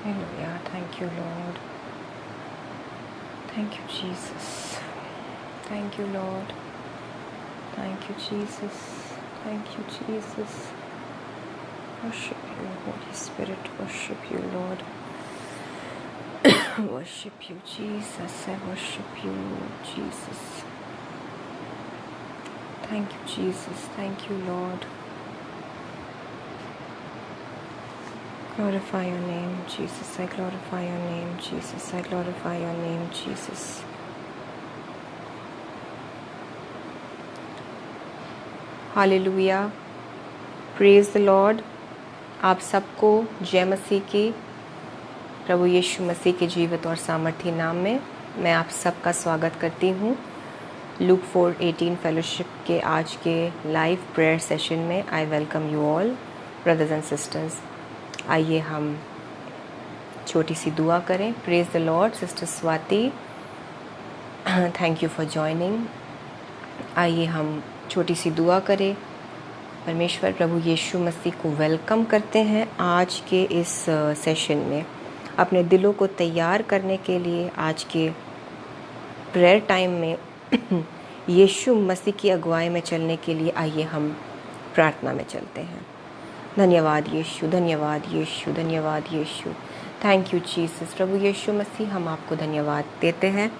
Hallelujah. Thank you, Lord. Thank you, Jesus. Thank you, Lord. Thank you, Jesus. Thank you, Jesus. Worship you, Holy Spirit. Worship you, Lord. Worship you, Jesus. I worship you, Jesus. Thank you, Jesus. Thank you, Lord. Glorify your name, Jesus. I glorify your name, Jesus. I glorify your name, Jesus. Hallelujah. Praise the Lord. आप सबको जय मसीह की, प्रभु यीशु मसीह के जीवित और सामर्थी नाम में मैं आप सबका स्वागत करती हूँ। लूक 4:18 फेलोशिप के आज के लाइव प्रेयर सेशन में आई welcome you all brothers and sisters. आइए हम छोटी सी दुआ करें। Praise the Lord. Sister Swati, thank you for joining. आइए हम छोटी सी दुआ करें। परमेश्वर प्रभु यीशु मसीह को वेलकम करते हैं आज के इस सेशन में, अपने दिलों को तैयार करने के लिए। आज के प्रेयर टाइम में यीशु मसीह की अगुवाई में चलने के लिए आइए हम प्रार्थना में चलते हैं। धन्यवाद यीशु, धन्यवाद यीशु, धन्यवाद यीशु। Thank you Jesus. प्रभु यीशु मसीह, हम आपको धन्यवाद देते हैं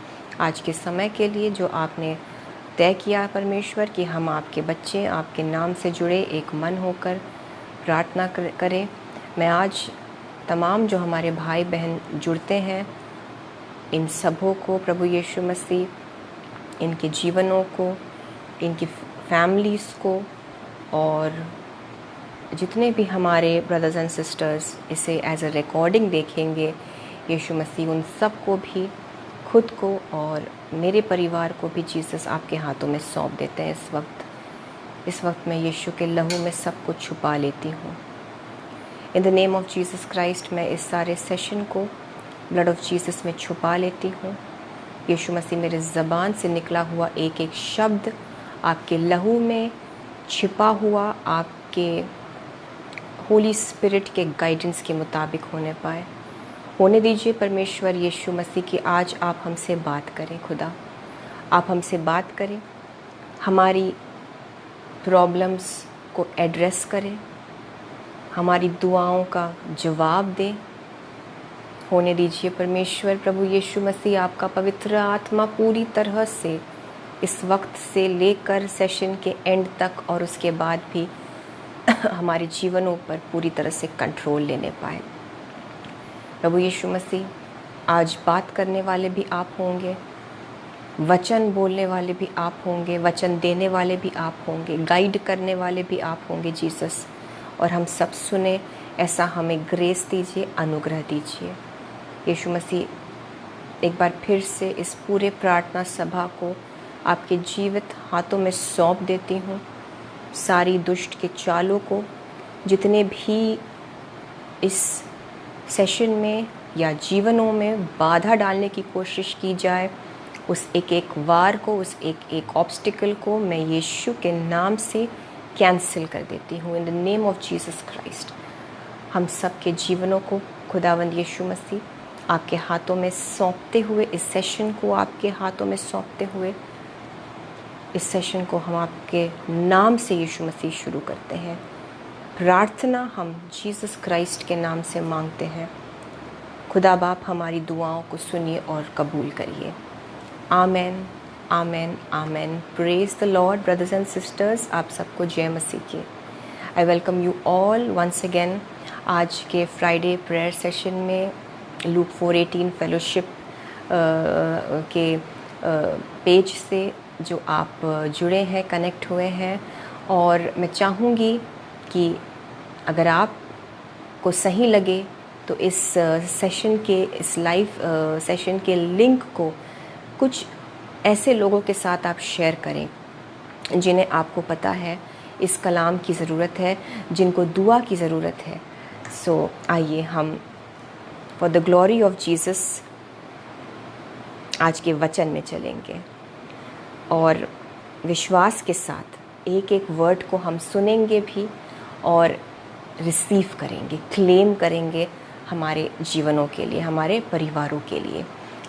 आज के समय के लिए जो आपने तय किया परमेश्वर कि हम आपके बच्चे आपके नाम से जुड़े एक मन होकर प्रार्थना करें। मैं आज तमाम जो हमारे भाई बहन जुड़ते हैं इन सबों को प्रभु यीशु मसीह, इनके जीवनों को, इनकी फैमिलीज़ को और जितने भी हमारे ब्रदर्स एंड सिस्टर्स इसे एज अ रिकॉर्डिंग देखेंगे, यीशु मसीह उन सब को भी, खुद को और मेरे परिवार को भी जीसस आपके हाथों में सौंप देते हैं। इस वक्त मैं यीशु के लहू में सब कुछ छुपा लेती हूँ। इन the name of Jesus Christ मैं इस सारे सेशन को ब्लड ऑफ जीसस में छुपा लेती हूँ। यीशु मसीह, मेरे ज़बान से निकला हुआ एक एक शब्द आपके लहू में छिपा हुआ आपके होली स्पिरिट के गाइडेंस के मुताबिक होने दीजिए परमेश्वर यीशु मसीह की आज आप हमसे बात करें। खुदा, आप हमसे बात करें, हमारी प्रॉब्लम्स को एड्रेस करें, हमारी दुआओं का जवाब दें। होने दीजिए परमेश्वर प्रभु यीशु मसीह, आपका पवित्र आत्मा पूरी तरह से इस वक्त से लेकर सेशन के एंड तक और उसके बाद भी हमारे जीवनों पर पूरी तरह से कंट्रोल लेने पाए। प्रभु यीशु मसीह, आज बात करने वाले भी आप होंगे, वचन बोलने वाले भी आप होंगे, वचन देने वाले भी आप होंगे, गाइड करने वाले भी आप होंगे जीसस। और हम सब सुने ऐसा हमें ग्रेस दीजिए, अनुग्रह दीजिए। यीशु मसीह, एक बार फिर से इस पूरे प्रार्थना सभा को आपके जीवित हाथों में सौंप देती हूँ। सारी दुष्ट के चालों को, जितने भी इस सेशन में या जीवनों में बाधा डालने की कोशिश की जाए, उस एक एक वार को, उस एक एक ऑब्स्टिकल को मैं यीशु के नाम से कैंसिल कर देती हूँ। इन the name of Jesus Christ हम सब के जीवनों को खुदावंद यीशु मसीह आपके हाथों में सौंपते हुए, इस सेशन को आपके हाथों में सौंपते हुए, इस सेशन को हम आपके नाम से यीशु मसीह शुरू करते हैं। प्रार्थना हम जीसस क्राइस्ट के नाम से मांगते हैं। खुदा बाप, हमारी दुआओं को सुनिए और कबूल करिए। Amen, amen, amen. Praise the lord brothers and sisters, आप सबको जय मसीह की। I welcome you all once again आज के फ्राइडे प्रेयर सेशन में लूक 4:18 फेलोशिप के पेज से जो आप जुड़े हैं, कनेक्ट हुए हैं। और मैं चाहूँगी कि अगर आपको सही लगे तो इस सेशन के, इस लाइव सेशन के लिंक को कुछ ऐसे लोगों के साथ आप शेयर करें जिन्हें आपको पता है इस कलाम की ज़रूरत है, जिनको दुआ की ज़रूरत है। सो आइए हम for the glory of Jesus आज के वचन में चलेंगे और विश्वास के साथ एक एक वर्ड को हम सुनेंगे भी और रिसीव करेंगे, क्लेम करेंगे हमारे जीवनों के लिए, हमारे परिवारों के लिए।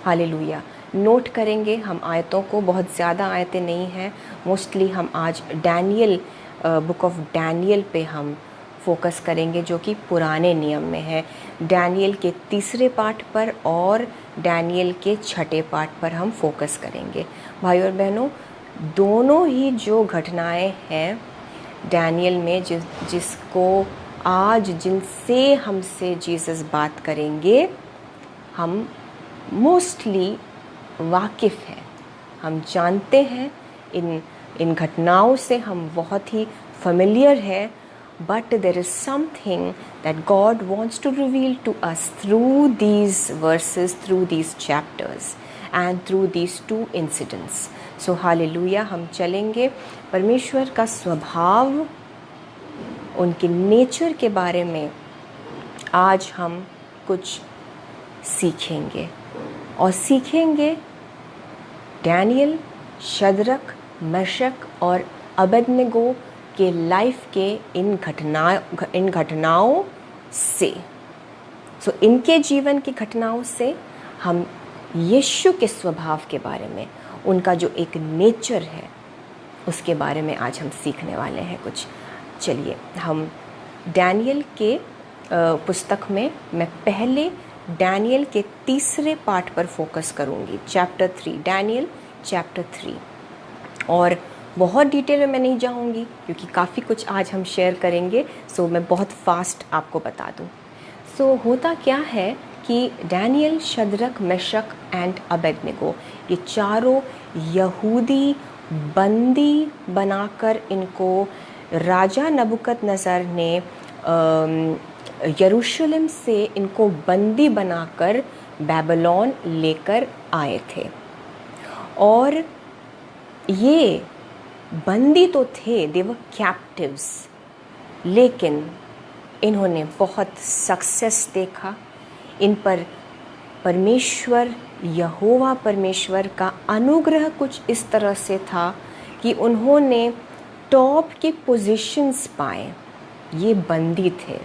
हालेलुया। नोट करेंगे हम आयतों को, बहुत ज़्यादा आयतें नहीं हैं, मोस्टली हम आज डैनियल, बुक ऑफ डैनियल पे हम फोकस करेंगे, जो कि पुराने नियम में है। डैनियल के 3 पाठ पर और डैनियल के 6 पाठ पर हम फोकस करेंगे। भाई और बहनों, दोनों ही जो घटनाएं हैं डैनियल में, जिसको आज जिनसे हमसे जीसस बात करेंगे, हम मोस्टली वाकिफ़ हैं, हम जानते हैं, इन घटनाओं से हम बहुत ही familiar है, but there is something that God wants to reveal to us through these verses, through these chapters and through these 2 incidents. So hallelujah, हम चलेंगे परमेश्वर का स्वभाव, उनके नेचर के बारे में आज हम कुछ सीखेंगे, और सीखेंगे डैनियल, शद्रक, मेशक और अबेदनगो के लाइफ के इन घटनाओं से। इनके जीवन की घटनाओं से हम यीशु के स्वभाव के बारे में, उनका जो एक नेचर है, उसके बारे में आज हम सीखने वाले हैं कुछ। चलिए, हम डैनियल के पुस्तक में मैं पहले डैनियल के 3 पाठ पर फोकस करूंगी, चैप्टर 3, डैनियल चैप्टर 3। और बहुत डिटेल में मैं नहीं जाऊंगी क्योंकि काफ़ी कुछ आज हम शेयर करेंगे, मैं बहुत फास्ट आपको बता दूं। होता क्या है कि Daniel, Shadrach, Meshach and Abednego, ये चारों यहूदी बंदी बनाकर इनको राजा नबूकदनेस्सर ने यरूशलेम से इनको बंदी बनाकर बेबीलोन लेकर आए थे। और ये बंदी तो थे, दे वर कैप्टिव्स, लेकिन इन्होंने बहुत सक्सेस देखा। इन पर परमेश्वर, यहोवा परमेश्वर का अनुग्रह कुछ इस तरह से था कि उन्होंने टॉप के पोजीशंस पाए। ये बंदी थे,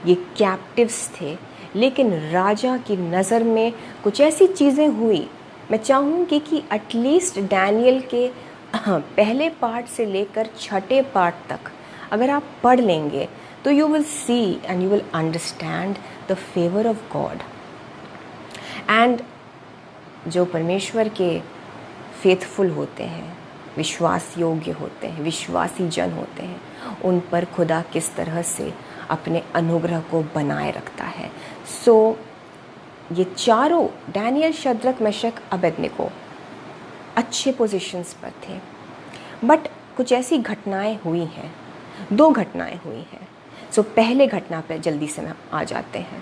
ये कैप्टिव्स थे, लेकिन राजा की नज़र में कुछ ऐसी चीज़ें हुई। मैं चाहूँगी कि एटलीस्ट डैनियल के पहले पार्ट से लेकर 6 पार्ट तक अगर आप पढ़ लेंगे तो you will see and you will understand the favour of God. And जो परमेश्वर के फेथफुल होते हैं, विश्वास योग्य होते हैं, विश्वासी जन होते हैं, उन पर खुदा किस तरह से अपने अनुग्रह को बनाए रखता है। ये चारों डैनियल, शद्रक, मेशक, अबेदनगो अच्छे पोजीशंस पर थे, बट कुछ ऐसी घटनाएं हुई हैं, 2 घटनाएं हुई हैं। पहले घटना पर जल्दी से आ जाते हैं।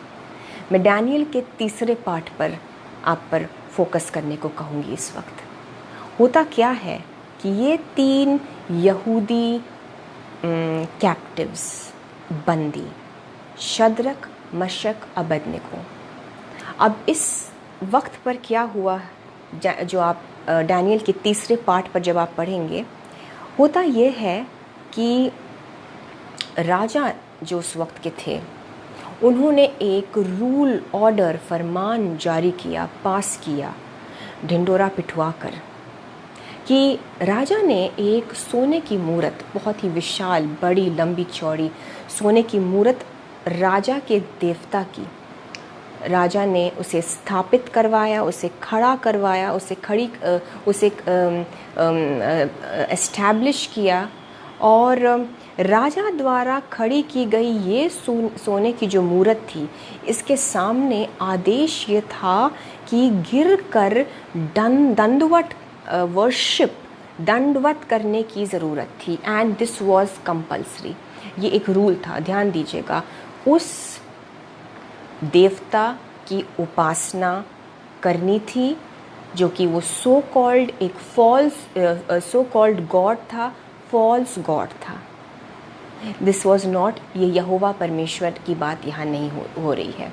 मैं डैनियल के 3 पाठ पर आप पर फोकस करने को कहूँगी इस वक्त। होता क्या है कि ये 3 यहूदी कैप्टिव्स, बंदी, शद्रक, मेशक, अबेदनगो। अब इस वक्त पर क्या हुआ, जो आप डैनियल के 3 पाठ पर जब आप पढ़ेंगे, होता ये है कि राजा जो उस वक्त के थे, उन्होंने एक रूल, ऑर्डर, फरमान जारी किया, पास किया, ढिंडोरा पिटवा कर, कि राजा ने एक सोने की मूरत, बहुत ही विशाल, बड़ी, लंबी चौड़ी सोने की मूरत राजा के देवता की, राजा ने उसे स्थापित करवाया, उसे खड़ा करवाया, उसे एस्टैब्लिश किया। और राजा द्वारा खड़ी की गई ये सोने की जो मूरत थी, इसके सामने आदेश ये था कि गिर कर दंडवत वर्शिप, दंडवत करने की ज़रूरत थी। एंड दिस वाज कंपल्सरी, ये एक रूल था, ध्यान दीजिएगा। उस देवता की उपासना करनी थी, जो कि वो सो कॉल्ड एक सो कॉल्ड गॉड था, फॉल्स गॉड था। दिस वॉज नॉट, ये यहोवा परमेश्वर की बात यहाँ नहीं हो रही है।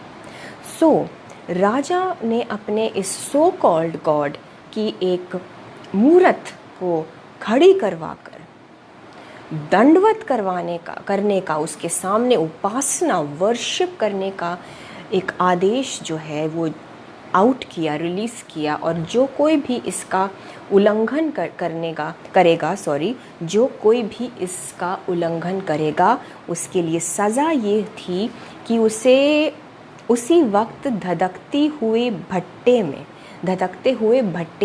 राजा ने अपने इस सो कॉल्ड गॉड की एक मूरत को खड़ी करवाकर दंडवत करने का, उसके सामने उपासना, वर्शिप करने का एक आदेश जो है वो आउट किया, रिलीज़ किया, और जो कोई भी इसका उल्लंघन जो कोई भी इसका उल्लंघन करेगा उसके लिए सज़ा ये थी कि उसे उसी वक्त धधकते हुए भट्टे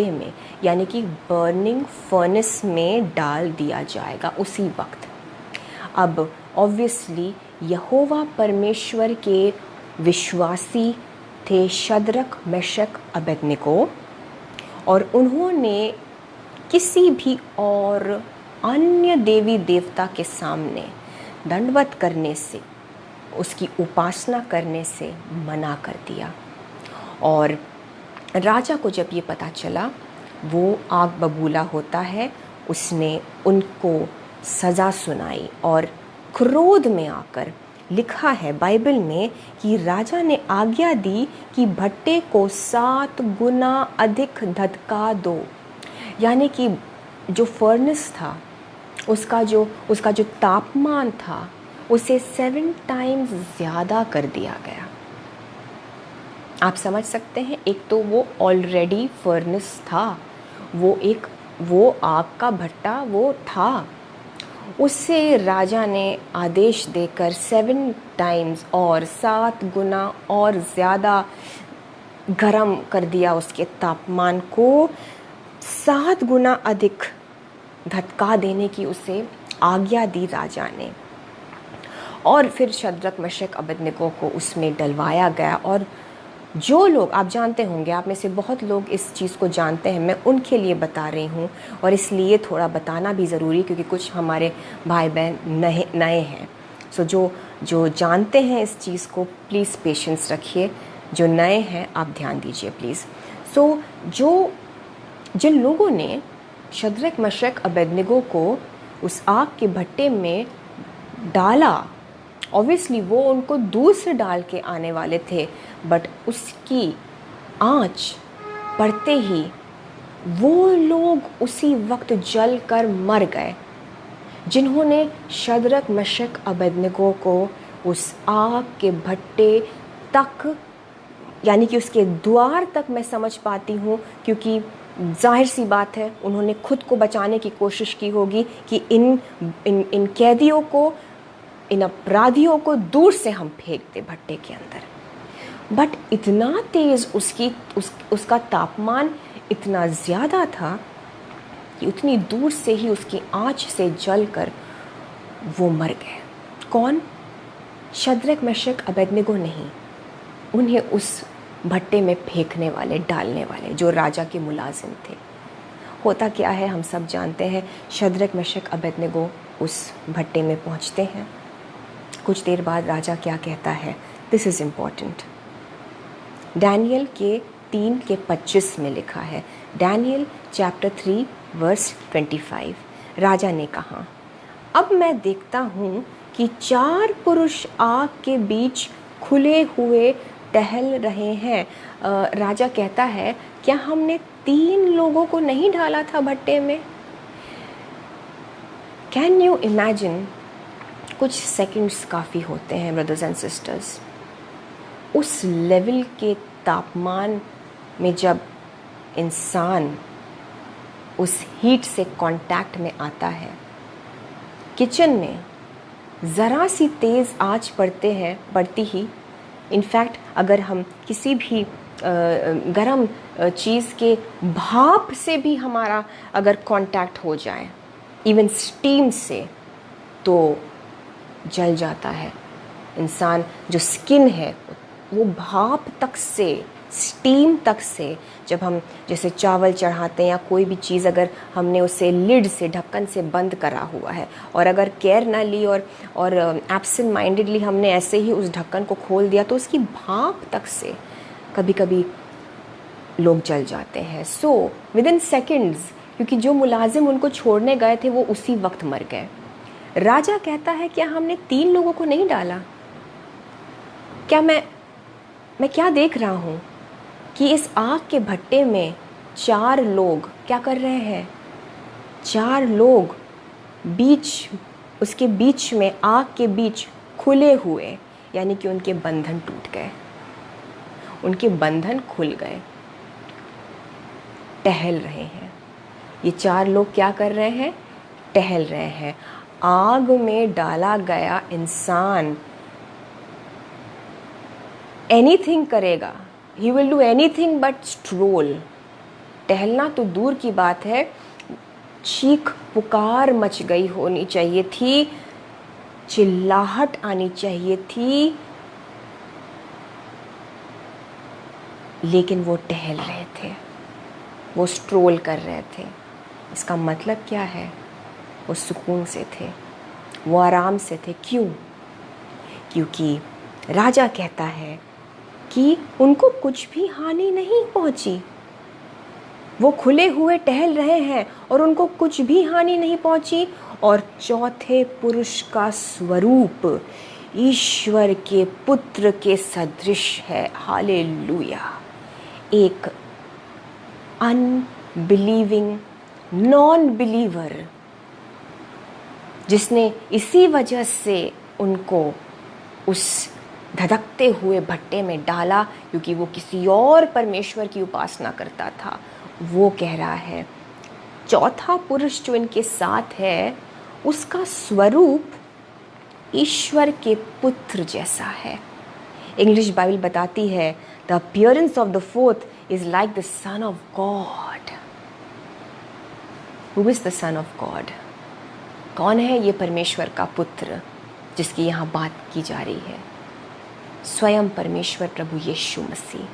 में यानी कि बर्निंग फर्नेस में डाल दिया जाएगा उसी वक्त। अब ऑब्वियसली यहोवा परमेश्वर के विश्वासी थे शद्रक, मेशक, अबेदनगो, और उन्होंने किसी भी और अन्य देवी देवता के सामने दंडवत करने से, उसकी उपासना करने से मना कर दिया। और राजा को जब ये पता चला, वो आग बबूला होता है, उसने उनको सज़ा सुनाई और क्रोध में आकर, लिखा है बाइबल में कि राजा ने आज्ञा दी कि भट्टे को 7 गुना अधिक धधका दो, यानी कि जो फर्नेस था उसका जो तापमान था उसे 7 टाइम्स ज़्यादा कर दिया गया। आप समझ सकते हैं, एक तो वो ऑलरेडी फर्नेस था, वो आग का भट्टा वो था, उससे राजा ने आदेश देकर 7 टाइम्स और 7 गुना और ज़्यादा गरम कर दिया, उसके तापमान को 7 गुना अधिक धधका देने की उसे आज्ञा दी राजा ने। और फिर शद्रक, मेशक, अबेदनगो को उसमें डलवाया गया। और जो लोग, आप जानते होंगे, आप में से बहुत लोग इस चीज़ को जानते हैं, मैं उनके लिए बता रही हूँ, और इसलिए थोड़ा बताना भी ज़रूरी, क्योंकि कुछ हमारे भाई बहन नए हैं। सो जो जानते हैं इस चीज़ को, प्लीज़ पेशेंस रखिए, जो नए हैं आप ध्यान दीजिए प्लीज़। सो जिन लोगों ने शद्रक, मेशक, अबेदनगो को उस आग के भट्टे में डाला, ऑब्वियसली वो उनको दूर से डाल के आने वाले थे, बट उसकी आँच पड़ते ही वो लोग उसी वक्त जल कर मर गए, जिन्होंने शद्रक, मेशक, अबेदनगो को उस आग के भट्टे तक, यानी कि उसके द्वार तक, मैं समझ पाती हूँ, क्योंकि जाहिर सी बात है उन्होंने खुद को बचाने की कोशिश की होगी कि इन कैदियों को, इन अपराधियों को दूर से हम फेंक दें भट्टे के अंदर। बट इतना तेज़ उसका तापमान इतना ज़्यादा था कि उतनी दूर से ही उसकी आँच से जलकर वो मर गए। कौन? शद्रक, मेशक, अबेदनगो नहीं, उन्हें उस भट्टे में फेंकने वाले, डालने वाले, जो राजा के मुलाजिम थे। होता क्या है हम सब जानते हैं। शद्रक, मेशक, अबेदनगो उस भट्टे में पहुंचते हैं। कुछ देर बाद राजा क्या कहता है, दिस इज़ इम्पॉर्टेंट। डैनियल के 3:25 में लिखा है, डैनियल चैप्टर 3 वर्स 25। राजा ने कहा, अब मैं देखता हूँ कि 4 पुरुष आग के बीच खुले हुए टहल रहे हैं। राजा कहता है, क्या हमने 3 लोगों को नहीं डाला था भट्टे में? Can you imagine? कुछ सेकंड्स काफ़ी होते हैं ब्रदर्स एंड सिस्टर्स। उस लेवल के तापमान में जब इंसान उस हीट से कांटेक्ट में आता है, किचन में ज़रा सी तेज़ आंच पड़ती ही, इनफैक्ट अगर हम किसी भी गरम चीज़ के भाप से भी हमारा अगर कांटेक्ट हो जाए, इवन स्टीम से, तो जल जाता है इंसान। जो स्किन है वो भाप तक से, स्टीम तक से, जब हम जैसे चावल चढ़ाते हैं या कोई भी चीज़, अगर हमने उसे लिड से, ढक्कन से बंद करा हुआ है, और अगर केयर ना ली और एब्सेंट माइंडेडली हमने ऐसे ही उस ढक्कन को खोल दिया, तो उसकी भाप तक से कभी कभी लोग जल जाते हैं। सो विद इन सेकेंड्स, क्योंकि जो मुलाजिम उनको छोड़ने गए थे वो उसी वक्त मर गए। राजा कहता है, क्या हमने 3 लोगों को नहीं डाला? क्या मैं क्या देख रहा हूँ कि इस आग के भट्टे में 4 लोग क्या कर रहे हैं? 4 लोग उसके बीच में, आग के बीच खुले हुए, यानी कि उनके बंधन टूट गए। उनके बंधन खुल गए, टहल रहे हैं। ये 4 लोग क्या कर रहे हैं? टहल रहे हैं। आग में डाला गया इंसान एनीथिंग करेगा, he will do anything but stroll. टहलना तो दूर की बात है, चीख पुकार मच गई होनी चाहिए थी, चिल्लाहट आनी चाहिए थी, लेकिन वो टहल रहे थे, वो स्ट्रोल कर रहे थे। इसका मतलब क्या है? वो सुकून से थे, वो आराम से थे। क्यों? क्योंकि राजा कहता है कि उनको कुछ भी हानि नहीं पहुंची। वो खुले हुए टहल रहे हैं और उनको कुछ भी हानि नहीं पहुंची। और चौथे पुरुष का स्वरूप ईश्वर के पुत्र के सदृश है। हालेलुया। एक अनबिलीविंग नॉन बिलीवर, जिसने इसी वजह से उनको उस धधकते हुए भट्टे में डाला, क्योंकि वो किसी और परमेश्वर की उपासना करता था। वो कह रहा है चौथा पुरुष जो इनके साथ है, उसका स्वरूप ईश्वर के पुत्र जैसा है। इंग्लिश बाइबल बताती है the appearance of the fourth is like the son of God. Who is the son of God? कौन है ये परमेश्वर का पुत्र जिसकी यहाँ बात की जा रही है? स्वयं परमेश्वर प्रभु यीशु मसीह।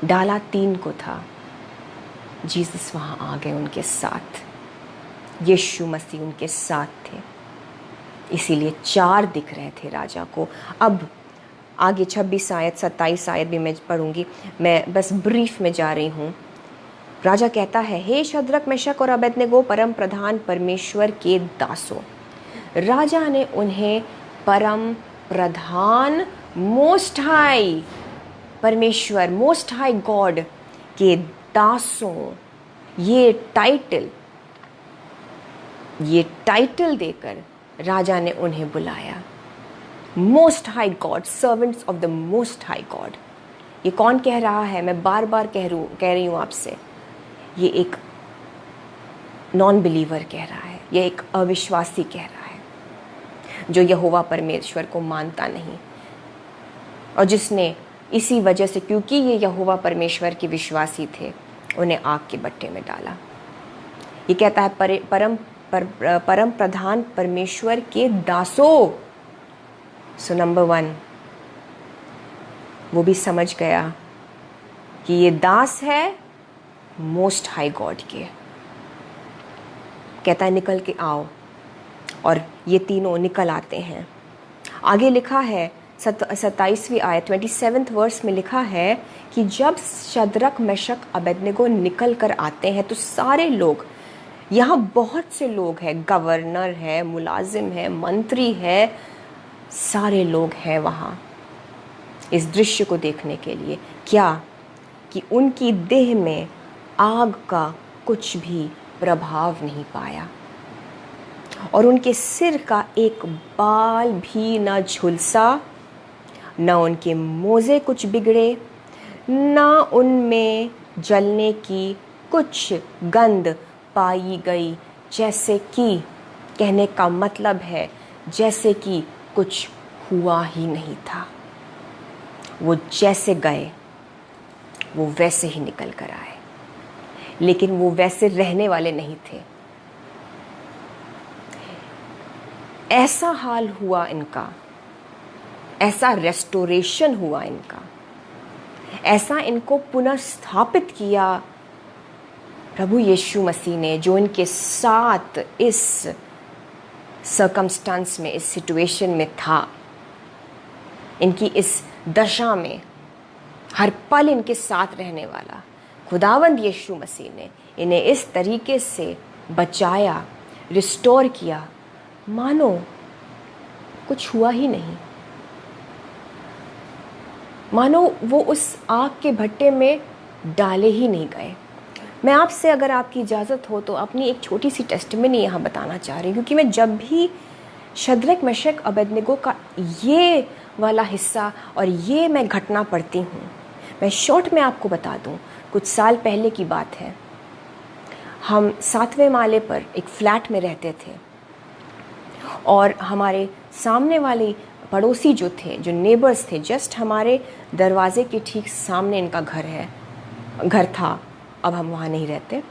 डाला 3 को था, जीसस वहाँ आ गए उनके साथ, यीशु मसीह उनके साथ थे, इसीलिए 4 दिख रहे थे राजा को। अब आगे 26 आयत 27 आयत भी मैं पढ़ूंगी, मैं बस ब्रीफ में जा रही हूँ। राजा कहता है, हे शद्रक मेशक और अबेदनेगो परम प्रधान परमेश्वर के दासों। राजा ने उन्हें परम प्रधान मोस्ट हाई परमेश्वर, मोस्ट हाई गॉड के दासों, ये टाइटल देकर राजा ने उन्हें बुलाया। Most high God, servants of the most high God. ये कौन कह रहा है? मैं बार बार कह रही हूँ आपसे, ये एक नॉन बिलीवर कह रहा है, ये एक अविश्वासी कह रहा है, जो यहोवा परमेश्वर को मानता नहीं, और जिसने इसी वजह से, क्योंकि ये यहोवा परमेश्वर के विश्वासी थे, उन्हें आग के भट्टे में डाला। ये कहता है परम प्रधान परमेश्वर के दासों। सो नंबर 1, वो भी समझ गया कि ये दास है मोस्ट हाई गॉड के। कहता है निकल के आओ, और ये तीनों निकल आते हैं। आगे लिखा है 27वीं आयत 27th वर्स में लिखा है कि जब शद्रक मेशक अबेदनेगो निकल कर आते हैं तो सारे लोग, यहाँ बहुत से लोग हैं, गवर्नर है, मुलाजिम है, मंत्री है, सारे लोग हैं वहाँ इस दृश्य को देखने के लिए। क्या? कि उनकी देह में आग का कुछ भी प्रभाव नहीं पाया, और उनके सिर का एक बाल भी न झुलसा, न उनके मोजे कुछ बिगड़े, न उनमें जलने की कुछ गंध पाई गई। जैसे कि, कहने का मतलब है जैसे कि कुछ हुआ ही नहीं था। वो जैसे गए वो वैसे ही निकल कर आए, लेकिन वो वैसे रहने वाले नहीं थे। ऐसा हाल हुआ इनका, ऐसा रेस्टोरेशन हुआ इनका, ऐसा इनको पुनर्स्थापित किया प्रभु यीशु मसीह ने, जो इनके साथ इस सर्कमस्टेंस में, इस सिचुएशन में था, इनकी इस दशा में हर पल इनके साथ रहने वाला खुदावंद यीशु मसीह ने इन्हें इस तरीके से बचाया, रिस्टोर किया, मानो कुछ हुआ ही नहीं, मानो वो उस आग के भट्टे में डाले ही नहीं गए। मैं आपसे, अगर आपकी इजाज़त हो, तो अपनी एक छोटी सी टेस्टिमनी यहाँ बताना चाह रही हूँ, क्योंकि मैं जब भी शद्रक मेशक अबेदनेगो का ये वाला हिस्सा और ये मैं घटना पढ़ती हूँ। मैं शॉर्ट में आपको बता दूँ, कुछ साल पहले की बात है। हम 7वें माले पर एक फ्लैट में रहते थे और हमारे सामने वाले पड़ोसी जो थे, जो नेबर्स थे, जस्ट हमारे दरवाजे के ठीक सामने इनका घर था। अब हम वहाँ नहीं रहते।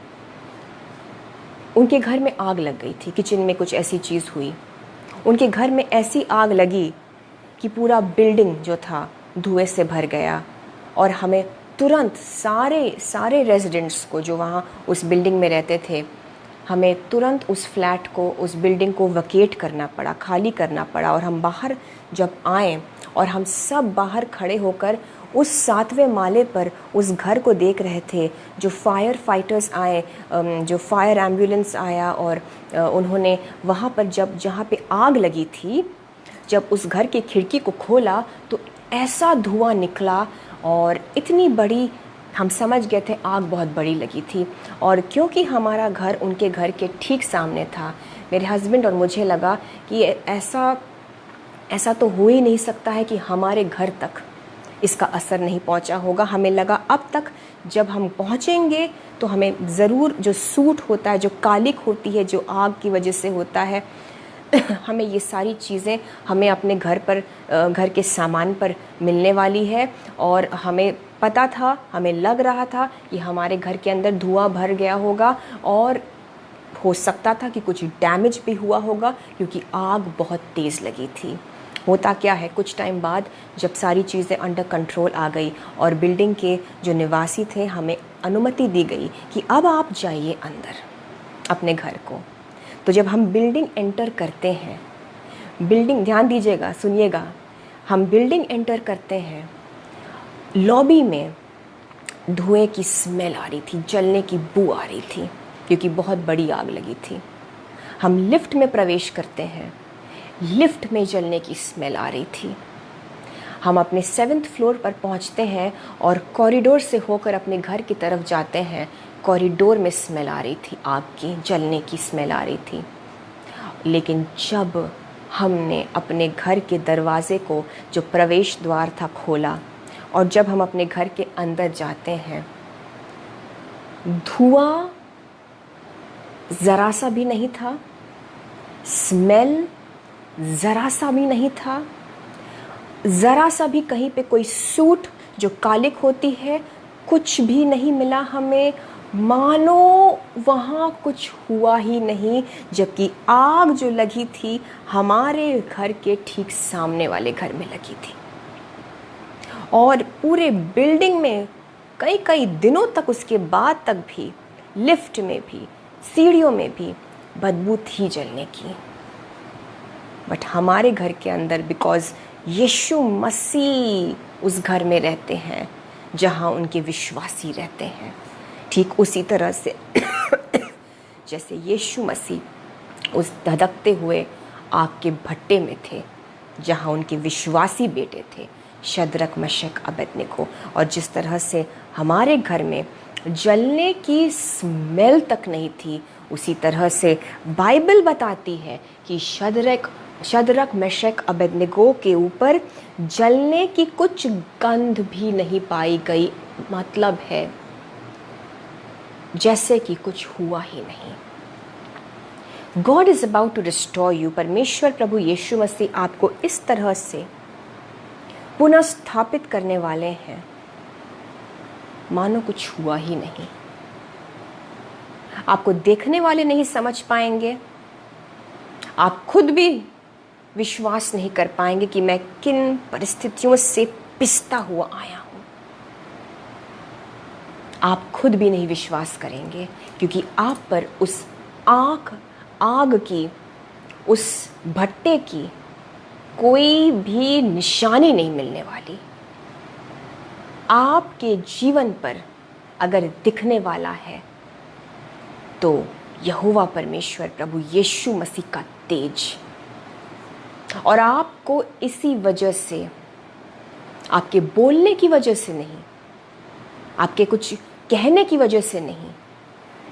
उनके घर में आग लग गई थी, किचन में कुछ ऐसी चीज़ हुई। उनके घर में ऐसी आग लगी कि पूरा बिल्डिंग जो था धुएं से भर गया और हमें तुरंत सारे रेजिडेंट्स को जो वहाँ उस बिल्डिंग में रहते थे, हमें तुरंत उस फ्लैट को, उस बिल्डिंग को वैकेट करना पड़ा, खाली करना पड़ा। और हम बाहर जब आए और हम सब बाहर खड़े होकर उस 7वें माले पर उस घर को देख रहे थे, जो फायर फाइटर्स आए, जो फायर एम्बुलेंस आया और उन्होंने वहाँ पर जहाँ पे आग लगी थी, जब उस घर की खिड़की को खोला तो ऐसा धुआं निकला और इतनी बड़ी, हम समझ गए थे आग बहुत बड़ी लगी थी। और क्योंकि हमारा घर उनके घर के ठीक सामने था, मेरे हस्बैंड और मुझे लगा कि ऐसा तो हो ही नहीं सकता है कि हमारे घर तक इसका असर नहीं पहुंचा होगा। हमें लगा अब तक जब हम पहुंचेंगे तो हमें ज़रूर जो सूट होता है, जो कालिक होती है, जो आग की वजह से होता है, हमें ये सारी चीज़ें हमें अपने घर के सामान पर मिलने वाली है। और हमें पता था, हमें लग रहा था कि हमारे घर के अंदर धुआं भर गया होगा और हो सकता था कि कुछ डैमेज भी हुआ होगा, क्योंकि आग बहुत तेज़ लगी थी। होता क्या है, कुछ टाइम बाद जब सारी चीज़ें अंडर कंट्रोल आ गई और बिल्डिंग के जो निवासी थे, हमें अनुमति दी गई कि अब आप जाइए अंदर अपने घर को। तो जब हम बिल्डिंग एंटर करते हैं, बिल्डिंग, ध्यान दीजिएगा, सुनिएगा, हम बिल्डिंग एंटर करते हैं, लॉबी में धुएं की स्मेल आ रही थी, जलने की बू आ रही थी, क्योंकि बहुत बड़ी आग लगी थी। हम लिफ्ट में प्रवेश करते हैं, लिफ्ट में जलने की स्मेल आ रही थी। हम अपने 7th फ्लोर पर पहुंचते हैं और कॉरिडोर से होकर अपने घर की तरफ जाते हैं। कॉरिडोर में स्मेल आ रही थी, आग की, जलने की स्मेल आ रही थी। लेकिन जब हमने अपने घर के दरवाजे को, जो प्रवेश द्वार था, खोला और जब हम अपने घर के अंदर जाते हैं, धुआं ज़रा सा भी नहीं था, स्मेल ज़रा सा भी नहीं था, ज़रा सा भी कहीं पे कोई सूट जो कालिक होती है, कुछ भी नहीं मिला हमें, मानो वहाँ कुछ हुआ ही नहीं। जबकि आग जो लगी थी हमारे घर के ठीक सामने वाले घर में लगी थी और पूरे बिल्डिंग में कई कई दिनों तक, उसके बाद तक भी, लिफ्ट में भी, सीढ़ियों में भी बदबू थी जलने की। बट हमारे घर के अंदर, बिकॉज़ यीशु मसीह उस घर में रहते हैं जहाँ उनके विश्वासी रहते हैं, ठीक उसी तरह से जैसे यीशु मसीह उस धधकते हुए आग के भट्टे में थे जहाँ उनके विश्वासी बेटे थे, शद्रक, मशक, अबेदनगो, और जिस तरह से हमारे घर में जलने की स्मेल तक नहीं थी, उसी तरह से बाइबल बताती है कि शद्रक, मेशक, अबेदनगो के ऊपर जलने की कुछ गंध भी नहीं पाई गई। मतलब है जैसे कि कुछ हुआ ही नहीं। God is about to restore you. परमेश्वर प्रभु यीशु मसीह आपको इस तरह से पुनः स्थापित करने वाले हैं मानो कुछ हुआ ही नहीं। आपको देखने वाले नहीं समझ पाएंगे, आप खुद भी विश्वास नहीं कर पाएंगे कि मैं किन परिस्थितियों से पिसता हुआ आया हूं। आप खुद भी नहीं विश्वास करेंगे, क्योंकि आप पर उस आग की, उस भट्टे की कोई भी निशानी नहीं मिलने वाली। आपके जीवन पर अगर दिखने वाला है तो यहोवा परमेश्वर प्रभु यीशु मसीह का तेज। और आपको इसी वजह से, आपके बोलने की वजह से नहीं, आपके कुछ कहने की वजह से नहीं,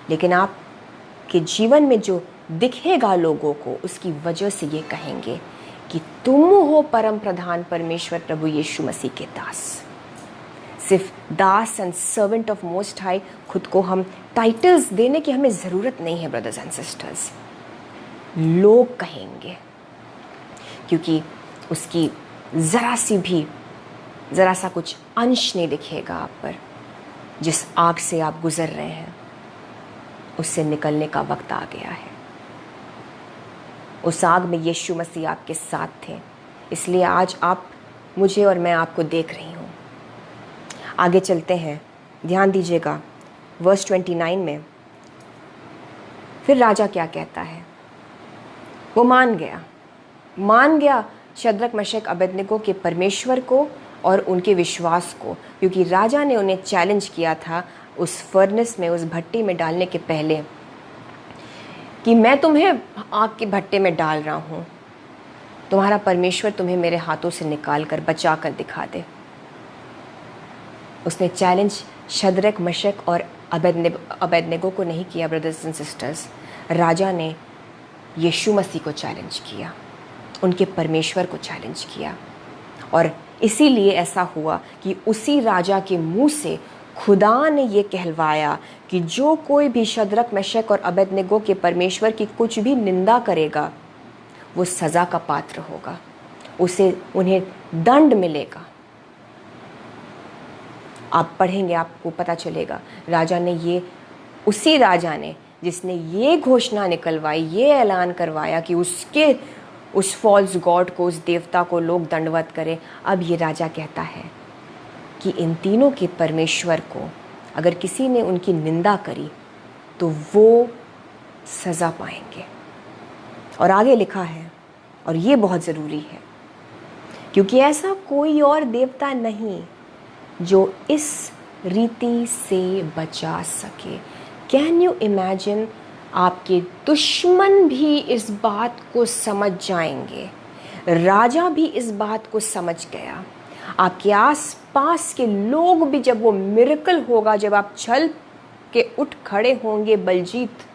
लेकिन आपके जीवन में जो दिखेगा लोगों को, उसकी वजह से ये कहेंगे कि तुम हो परम प्रधान परमेश्वर प्रभु यीशु मसीह के दास। सिर्फ दास and servant of most high खुद को हम टाइटल्स देने की हमें ज़रूरत नहीं है ब्रदर्स एंड सिस्टर्स। लोग कहेंगे, क्योंकि उसकी ज़रा सा कुछ अंश नहीं दिखेगा आप पर। जिस आग से आप गुजर रहे हैं उससे निकलने का वक्त आ गया है। उस आग में यीशु मसीह आपके साथ थे, इसलिए आज आप मुझे और मैं आपको देख रही हूँ। आगे चलते हैं, ध्यान दीजिएगा वर्स 29 में फिर राजा क्या कहता है। वो मान गया शद्रक मेशक अबेदनगो के परमेश्वर को और उनके विश्वास को, क्योंकि राजा ने उन्हें चैलेंज किया था उस फर्नेस में, उस भट्टी में डालने के पहले कि मैं तुम्हें आग के भट्टे में डाल रहा हूँ, तुम्हारा परमेश्वर तुम्हें मेरे हाथों से निकाल कर बचा कर दिखा दे। उसने चैलेंज शद्रक मेशक और अबेदनगो को नहीं किया ब्रदर्स एंड सिस्टर्स। राजा ने यीशु मसीह को चैलेंज किया, उनके परमेश्वर को चैलेंज किया। और इसीलिए ऐसा हुआ कि उसी राजा के मुंह से खुदा ने ये कहलवाया कि जो कोई भी शद्रक मेशक और अबेदनगो के परमेश्वर की कुछ भी निंदा करेगा वो सज़ा का पात्र होगा, उन्हें दंड मिलेगा। आप पढ़ेंगे आपको पता चलेगा। उसी राजा ने जिसने ये घोषणा निकलवाई, ये ऐलान करवाया कि उस फॉल्स गॉड को, उस देवता को लोग दंडवत करें। अब ये राजा कहता है कि इन तीनों के परमेश्वर को अगर किसी ने उनकी निंदा करी तो वो सज़ा पाएंगे। और आगे लिखा है, और ये बहुत ज़रूरी है, क्योंकि ऐसा कोई और देवता नहीं जो इस रीति से बचा सके। Can you imagine? आपके दुश्मन भी इस बात को समझ जाएंगे, राजा भी इस बात को समझ गया, आपके आस पास के लोग भी। जब वो मिरेकल होगा, जब आप चल के उठ खड़े होंगे बलजीत,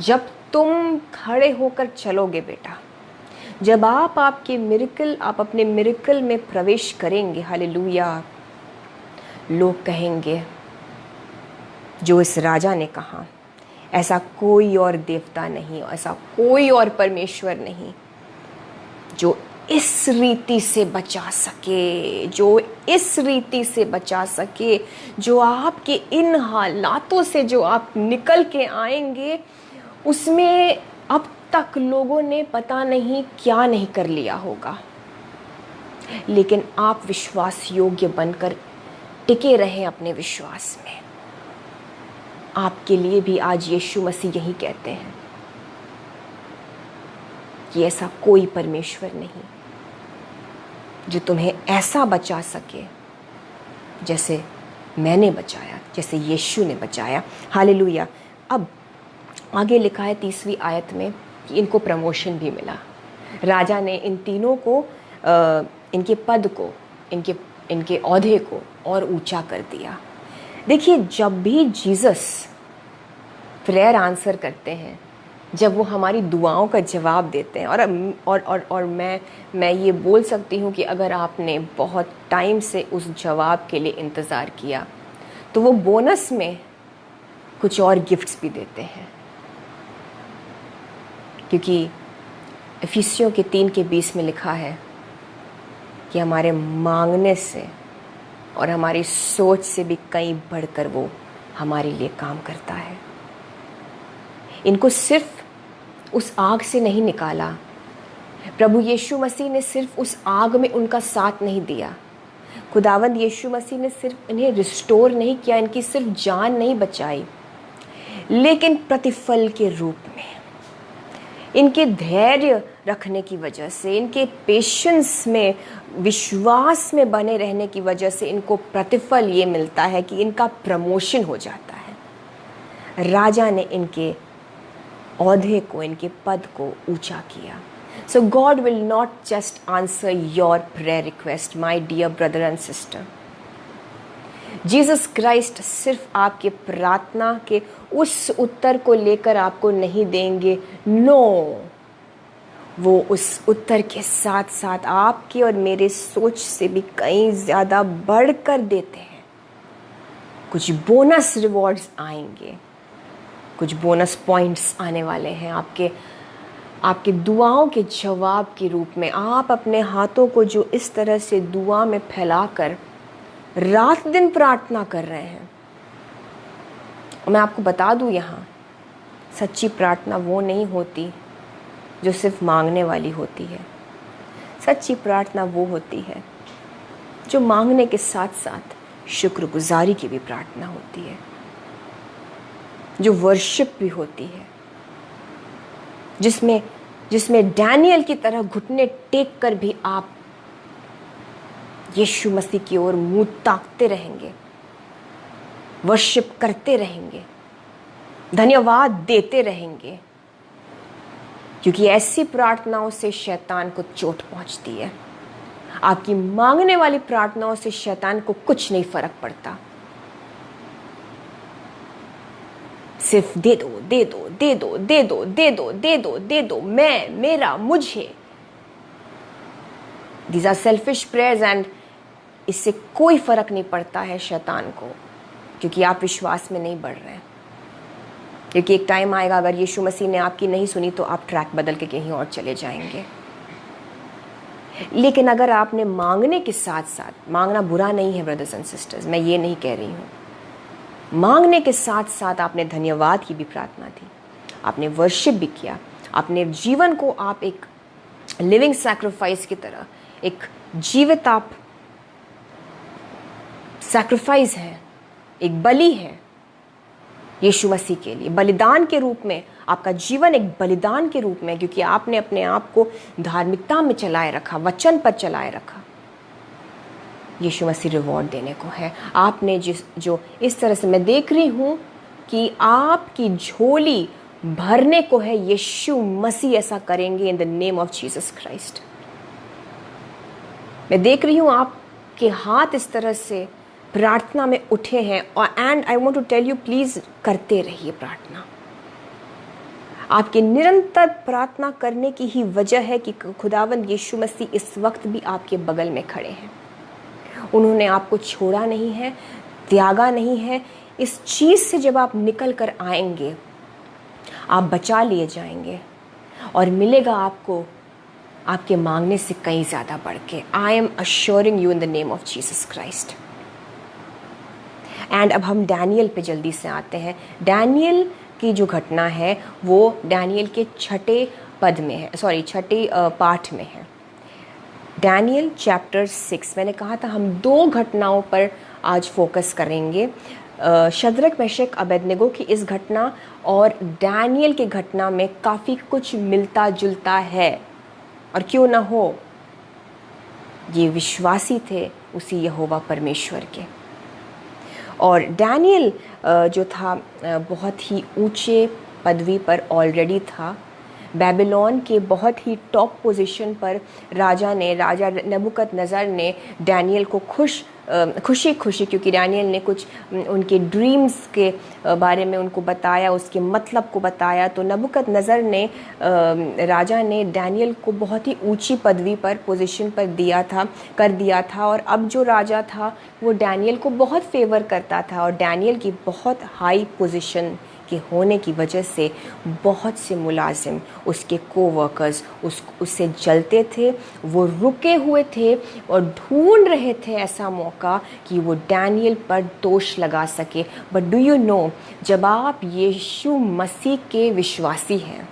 जब तुम खड़े होकर चलोगे बेटा, जब आप अपने मिरेकल में प्रवेश करेंगे, हालेलुया, लोग कहेंगे जो इस राजा ने कहा, ऐसा कोई और देवता नहीं, ऐसा कोई और परमेश्वर नहीं जो इस रीति से बचा सके, जो आपके इन हालातों से जो आप निकल के आएंगे उसमें अब तक लोगों ने पता नहीं क्या नहीं कर लिया होगा, लेकिन आप विश्वास योग्य बनकर टिके रहें अपने विश्वास में। आपके लिए भी आज यीशु मसीह यही कहते हैं कि ऐसा कोई परमेश्वर नहीं जो तुम्हें ऐसा बचा सके जैसे मैंने बचाया, जैसे यीशु ने बचाया। हालेलुया। अब आगे लिखा है 30वीं आयत में कि इनको प्रमोशन भी मिला। राजा ने इन तीनों को इनके पद को, इनके ओहदे को और ऊंचा कर दिया। देखिए, जब भी जीसस प्रेयर आंसर करते हैं, जब वो हमारी दुआओं का जवाब देते हैं, और मैं ये बोल सकती हूँ कि अगर आपने बहुत टाइम से उस जवाब के लिए इंतज़ार किया तो वो बोनस में कुछ और गिफ्ट्स भी देते हैं, क्योंकि इफिसियों के 3:20 में लिखा है कि हमारे मांगने से और हमारी सोच से भी कहीं बढ़कर वो हमारे लिए काम करता है। इनको सिर्फ उस आग से नहीं निकाला, प्रभु यीशु मसीह ने सिर्फ उस आग में उनका साथ नहीं दिया, खुदावंद यीशु मसीह ने सिर्फ इन्हें रिस्टोर नहीं किया, इनकी सिर्फ जान नहीं बचाई, लेकिन प्रतिफल के रूप में, इनके धैर्य रखने की वजह से, इनके पेशेंस में, विश्वास में बने रहने की वजह से इनको प्रतिफल ये मिलता है कि इनका प्रमोशन हो जाता है। राजा ने इनके ओहदे को, इनके पद को ऊंचा किया। So God will not just answer your prayer request my dear brother and sister. Jesus Christ सिर्फ आपके प्रार्थना के उस उत्तर को लेकर आपको नहीं देंगे, नो, वो उस उत्तर के साथ साथ आपके और मेरे सोच से भी कहीं ज़्यादा बढ़कर देते हैं। कुछ बोनस रिवॉर्ड्स आएंगे, कुछ बोनस पॉइंट्स आने वाले हैं आपके दुआओं के जवाब के रूप में। आप अपने हाथों को जो इस तरह से दुआ में फैलाकर रात दिन प्रार्थना कर रहे हैं, मैं आपको बता दूं, यहाँ सच्ची प्रार्थना वो नहीं होती जो सिर्फ मांगने वाली होती है। सच्ची प्रार्थना वो होती है जो मांगने के साथ साथ शुक्रगुजारी की भी प्रार्थना होती है, जो वर्शिप भी होती है, जिसमें डैनियल की तरह घुटने टेक कर भी आप यीशु मसीह की ओर मुंह ताकते रहेंगे, वर्शिप करते रहेंगे, धन्यवाद देते रहेंगे, क्योंकि ऐसी प्रार्थनाओं से शैतान को चोट पहुंचती है। आपकी मांगने वाली प्रार्थनाओं से शैतान को कुछ नहीं फर्क पड़ता। सिर्फ दे दो दे दो दे दो दे दो दे दो दे दो दे दो, मैं, मेरा, मुझे। These are selfish prayers and इससे कोई फर्क नहीं पड़ता है शैतान को, क्योंकि आप विश्वास में नहीं बढ़ रहे हैं। क्योंकि एक टाइम आएगा, अगर यीशु मसीह ने आपकी नहीं सुनी तो आप ट्रैक बदल के कहीं और चले जाएंगे। लेकिन अगर आपने मांगने के साथ साथ, मांगना बुरा नहीं है ब्रदर्स एंड सिस्टर्स, मैं ये नहीं कह रही हूँ, मांगने के साथ साथ आपने धन्यवाद की भी प्रार्थना की, आपने वर्शिप भी किया, आपने जीवन को आप एक लिविंग सैक्रिफाइस की तरह, एक जीवित आप सैक्रिफाइस है, एक बलि है यीशु मसीह के लिए, बलिदान के रूप में। आपका जीवन एक बलिदान के रूप में, क्योंकि आपने अपने आप को धार्मिकता में चलाए रखा, वचन पर चलाए रखा। यीशु मसीह रिवॉर्ड देने को है। आपने जो इस तरह से मैं देख रही हूँ कि आपकी झोली भरने को है, यीशु मसीह ऐसा करेंगे इन the name of Jesus Christ. मैं देख रही हूँ आपके हाथ इस तरह से प्रार्थना में उठे हैं, और and I want to tell you, please करते रहिए प्रार्थना। आपके निरंतर प्रार्थना करने की ही वजह है कि खुदावंद यीशु मसीह इस वक्त भी आपके बगल में खड़े हैं। उन्होंने आपको छोड़ा नहीं है, त्यागा नहीं है। इस चीज से जब आप निकल कर आएंगे, आप बचा लिए जाएंगे और मिलेगा आपको आपके मांगने से कहीं ज्यादा बढ़ के। I am assuring you in the name of Jesus Christ. And अब हम डैनियल पे जल्दी से आते हैं। डैनियल की जो घटना है वो डैनियल के छठे पाठ में है। Daniel chapter 6। मैंने कहा था हम 2 घटनाओं पर आज फोकस करेंगे, शद्रक मेशक अबेदनेगो की इस घटना और डैनियल की घटना में काफ़ी कुछ मिलता जुलता है। और क्यों ना हो, ये विश्वासी थे उसी यहोवा परमेश्वर के। और डैनियल जो था बहुत ही ऊंचे पदवी पर ऑलरेडी था। बेबीलोन के बहुत ही टॉप पोजीशन पर राजा नबूकदनेस्सर ने डैनियल को खुशी क्योंकि डैनियल ने कुछ उनके ड्रीम्स के बारे में उनको बताया, उसके मतलब को बताया, तो नबूकदनेस्सर ने राजा ने डैनियल को बहुत ही ऊंची पदवी पर पोजीशन पर कर दिया था। और अब जो राजा था वो डैनियल को बहुत फेवर करता था, और डैनियल की बहुत हाई पोजीशन के होने की वजह से बहुत से मुलाजिम, उसके कोवर्कर्स उससे जलते थे। वो रुके हुए थे और ढूंढ रहे थे ऐसा मौका कि वो डैनियल पर दोष लगा सके। बट डू यू नो, जब आप यीशु मसीह के विश्वासी हैं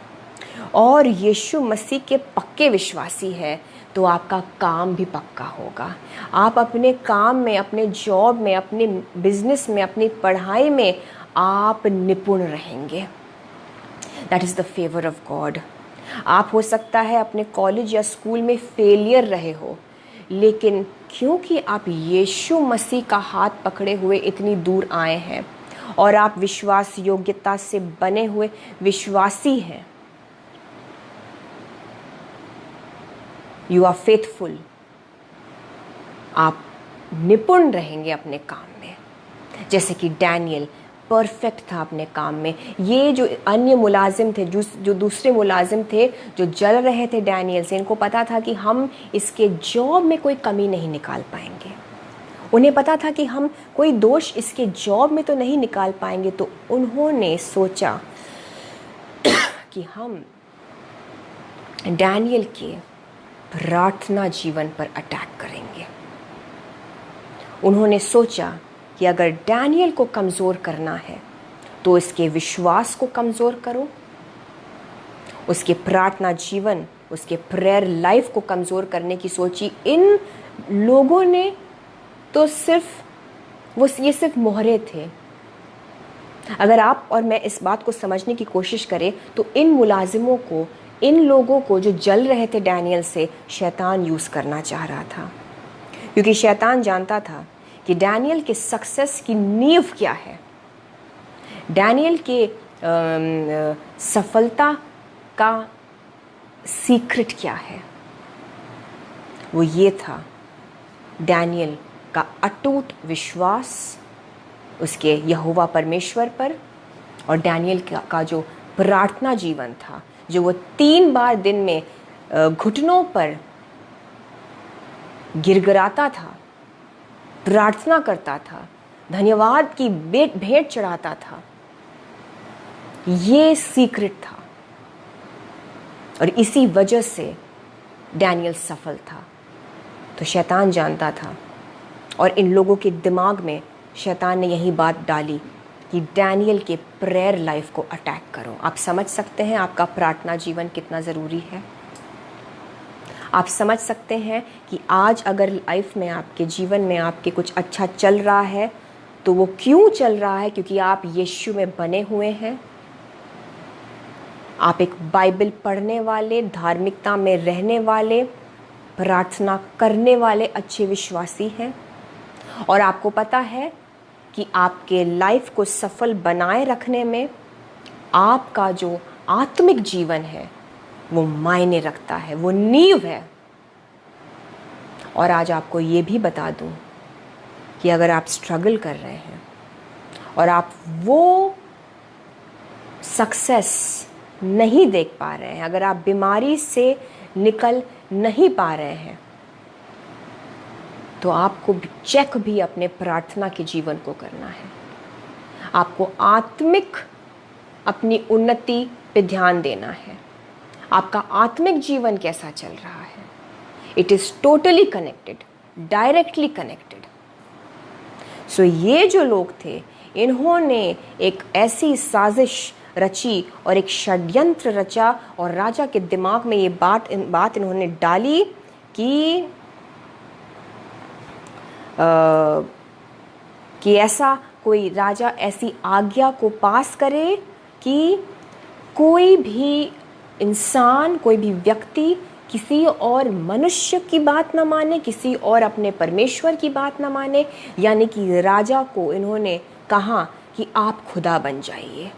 और यीशु मसीह के पक्के विश्वासी हैं, तो आपका काम भी पक्का होगा। आप अपने काम में, अपने जॉब में, अपने बिजनेस में, अपनी पढ़ाई में आप निपुण रहेंगे। That is the favour of God. आप हो सकता है अपने कॉलेज या स्कूल में फेलियर रहे हो, लेकिन क्योंकि आप यीशु मसीह का हाथ पकड़े हुए इतनी दूर आए हैं और आप विश्वास योग्यता से बने हुए विश्वासी हैं, यू आर फेथफुल, आप निपुण रहेंगे अपने काम में। जैसे कि डैनियल परफेक्ट था अपने काम में। ये जो अन्य मुलाजिम थे, जो दूसरे मुलाजिम थे जो जल रहे थे डैनियल से, इनको पता था कि हम इसके जॉब में कोई कमी नहीं निकाल पाएंगे। उन्हें पता था कि हम कोई दोष इसके जॉब में तो नहीं निकाल पाएंगे। तो उन्होंने सोचा कि हम डैनियल के प्रार्थना जीवन पर अटैक करेंगे। उन्होंने सोचा कि अगर डैनियल को कमज़ोर करना है तो इसके विश्वास को कमज़ोर करो, उसके प्रार्थना जीवन, उसके प्रेयर लाइफ को कमज़ोर करने की सोची। इन लोगों ने तो ये सिर्फ मोहरे थे। अगर आप और मैं इस बात को समझने की कोशिश करें तो इन मुलाजिमों को, इन लोगों को जो जल रहे थे डैनियल से, शैतान यूज़ करना चाह रहा था। क्योंकि शैतान जानता था कि डैनियल के सक्सेस की नींव क्या है, डैनियल के सफलता का सीक्रेट क्या है। वो ये था डैनियल का अटूट विश्वास उसके यहोवा परमेश्वर पर, और डैनियल का जो प्रार्थना जीवन था, जो वो 3 बार दिन में घुटनों पर गिड़गिड़ाता था, प्रार्थना करता था, धन्यवाद की भेंट चढ़ाता था। ये सीक्रेट था और इसी वजह से डैनियल सफल था। तो शैतान जानता था और इन लोगों के दिमाग में शैतान ने यही बात डाली कि डैनियल के प्रेयर लाइफ को अटैक करो। आप समझ सकते हैं आपका प्रार्थना जीवन कितना ज़रूरी है। आप समझ सकते हैं कि आज अगर लाइफ में, आपके जीवन में आपके कुछ अच्छा चल रहा है तो वो क्यों चल रहा है? क्योंकि आप यीशु में बने हुए हैं। आप एक बाइबल पढ़ने वाले, धार्मिकता में रहने वाले, प्रार्थना करने वाले अच्छे विश्वासी हैं। और आपको पता है कि आपके लाइफ को सफल बनाए रखने में आपका जो आत्मिक जीवन है वो मायने रखता है, वो नींव है। और आज आपको ये भी बता दूं कि अगर आप स्ट्रगल कर रहे हैं और आप वो सक्सेस नहीं देख पा रहे हैं, अगर आप बीमारी से निकल नहीं पा रहे हैं, तो आपको चेक भी अपने प्रार्थना के जीवन को करना है। आपको आत्मिक अपनी उन्नति पे ध्यान देना है। आपका आत्मिक जीवन कैसा चल रहा है? It is totally connected, directly connected. So ये जो लोग थे, इन्होंने एक ऐसी साजिश रची और एक षड्यंत्र रचा और राजा के दिमाग में ये बात इन्होंने डाली कि ऐसा कोई राजा ऐसी आज्ञा को पास करे कि कोई भी इंसान, कोई भी व्यक्ति किसी और मनुष्य की बात ना माने, किसी और अपने परमेश्वर की बात ना माने। यानी कि राजा को इन्होंने कहा कि आप खुदा बन जाइए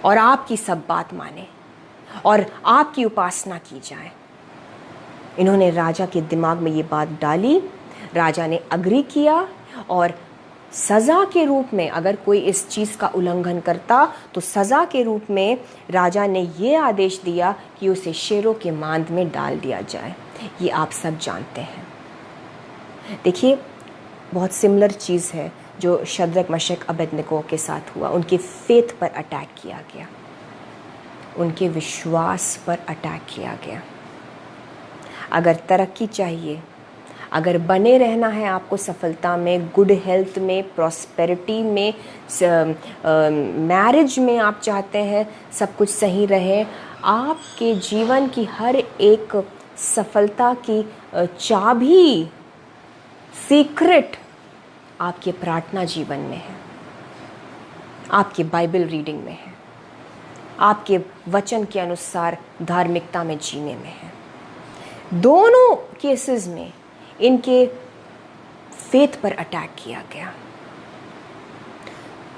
और आपकी सब बात माने और आपकी उपासना की जाए। इन्होंने राजा के दिमाग में ये बात डाली, राजा ने अग्री किया और सज़ा के रूप में, अगर कोई इस चीज़ का उल्लंघन करता तो सज़ा के रूप में राजा ने ये आदेश दिया कि उसे शेरों के मांद में डाल दिया जाए। ये आप सब जानते हैं। देखिए, बहुत सिमिलर चीज़ है जो शद्रक, मशक, अबेदनगो के साथ हुआ। उनके फेथ पर अटैक किया गया, उनके विश्वास पर अटैक किया गया। अगर तरक्की चाहिए, अगर बने रहना है आपको सफलता में, गुड हेल्थ में, प्रॉस्पेरिटी में, मैरिज में आप चाहते हैं सब कुछ सही रहे, आपके जीवन की हर एक सफलता की चाबी, सीक्रेट आपके प्रार्थना जीवन में है, आपके बाइबल रीडिंग में है, आपके वचन के अनुसार धार्मिकता में जीने में है। दोनों केसेस में इनके फेथ पर अटैक किया गया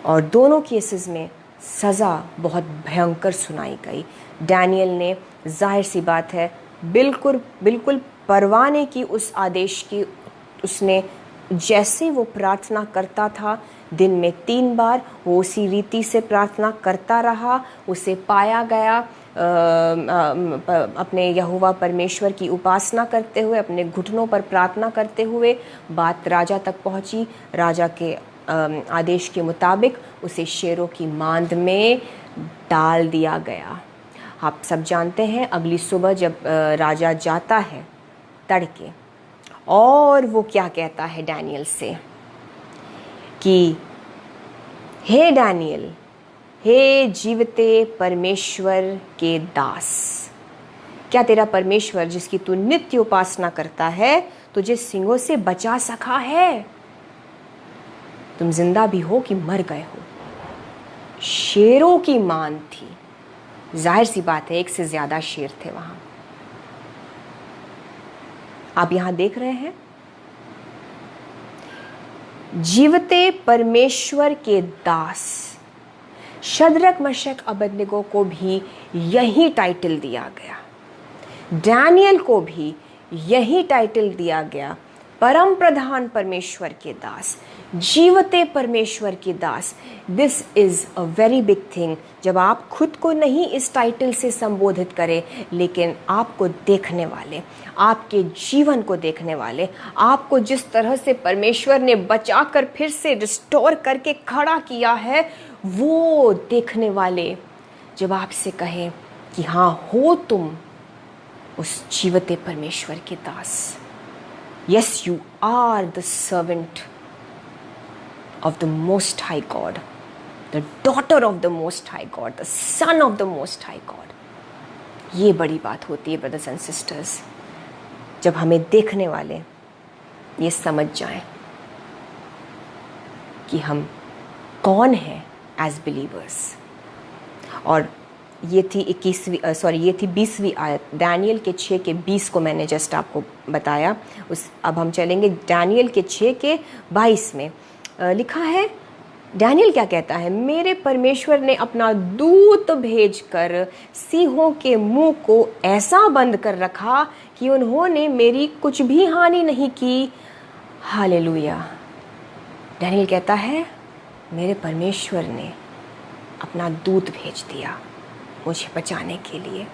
और दोनों केसेस में सज़ा बहुत भयंकर सुनाई गई। डैनियल ने, जाहिर सी बात है, बिल्कुल परवाह नहीं की उस आदेश की। उसने जैसे वो प्रार्थना करता था दिन में 3 बार, वो उसी रीति से प्रार्थना करता रहा। उसे पाया गया अपने यहोवा परमेश्वर की उपासना करते हुए, अपने घुटनों पर प्रार्थना करते हुए। बात राजा तक पहुंची। राजा के आदेश के मुताबिक उसे शेरों की मांद में डाल दिया गया। आप सब जानते हैं, अगली सुबह जब राजा जाता है तड़के, और वो क्या कहता है डैनियल से कि हे डैनियल, हे जीवते परमेश्वर के दास, क्या तेरा परमेश्वर जिसकी तू नित्य उपासना करता है तुझे सिंहों से बचा सका है? तुम जिंदा भी हो कि मर गए हो। शेरों की मान थी, जाहिर सी बात है 1 से ज्यादा शेर थे वहां। आप यहां देख रहे हैं, जीवते परमेश्वर के दास शद्रक मशक अबेदनगो को भी यही टाइटल दिया गया, डैनियल को भी यही टाइटल दिया गया, परम प्रधान परमेश्वर के दास, जीवते परमेश्वर के दास। This is a very big thing. जब आप खुद को नहीं इस टाइटल से संबोधित करें, लेकिन आपको देखने वाले, आपके जीवन को देखने वाले, आपको जिस तरह से परमेश्वर ने बचाकर फिर से रिस्टोर करके खड़ा किया है, वो देखने वाले जब आपसे कहें कि हाँ हो तुम उस जीवते परमेश्वर के दास, yes you are the servant of the most high God, the daughter of the most high God, the son of the most high God। ये बड़ी बात होती है ब्रदर्स एंड सिस्टर्स, जब हमें देखने वाले ये समझ जाएं कि हम कौन हैं एज बिलीवर्स। और ये थी 20वीं आयत, डैनियल के 6 के 20 को मैंने जस्ट आपको बताया। अब हम चलेंगे डैनियल के 6 के 22 में। लिखा है, डैनियल क्या कहता है, मेरे परमेश्वर ने अपना दूत भेजकर सिंहों के मुंह को ऐसा बंद कर रखा कि उन्होंने मेरी कुछ भी हानि नहीं की। हालेलुया। डैनियल कहता है, मेरे परमेश्वर ने अपना दूत भेज दिया मुझे बचाने के लिए।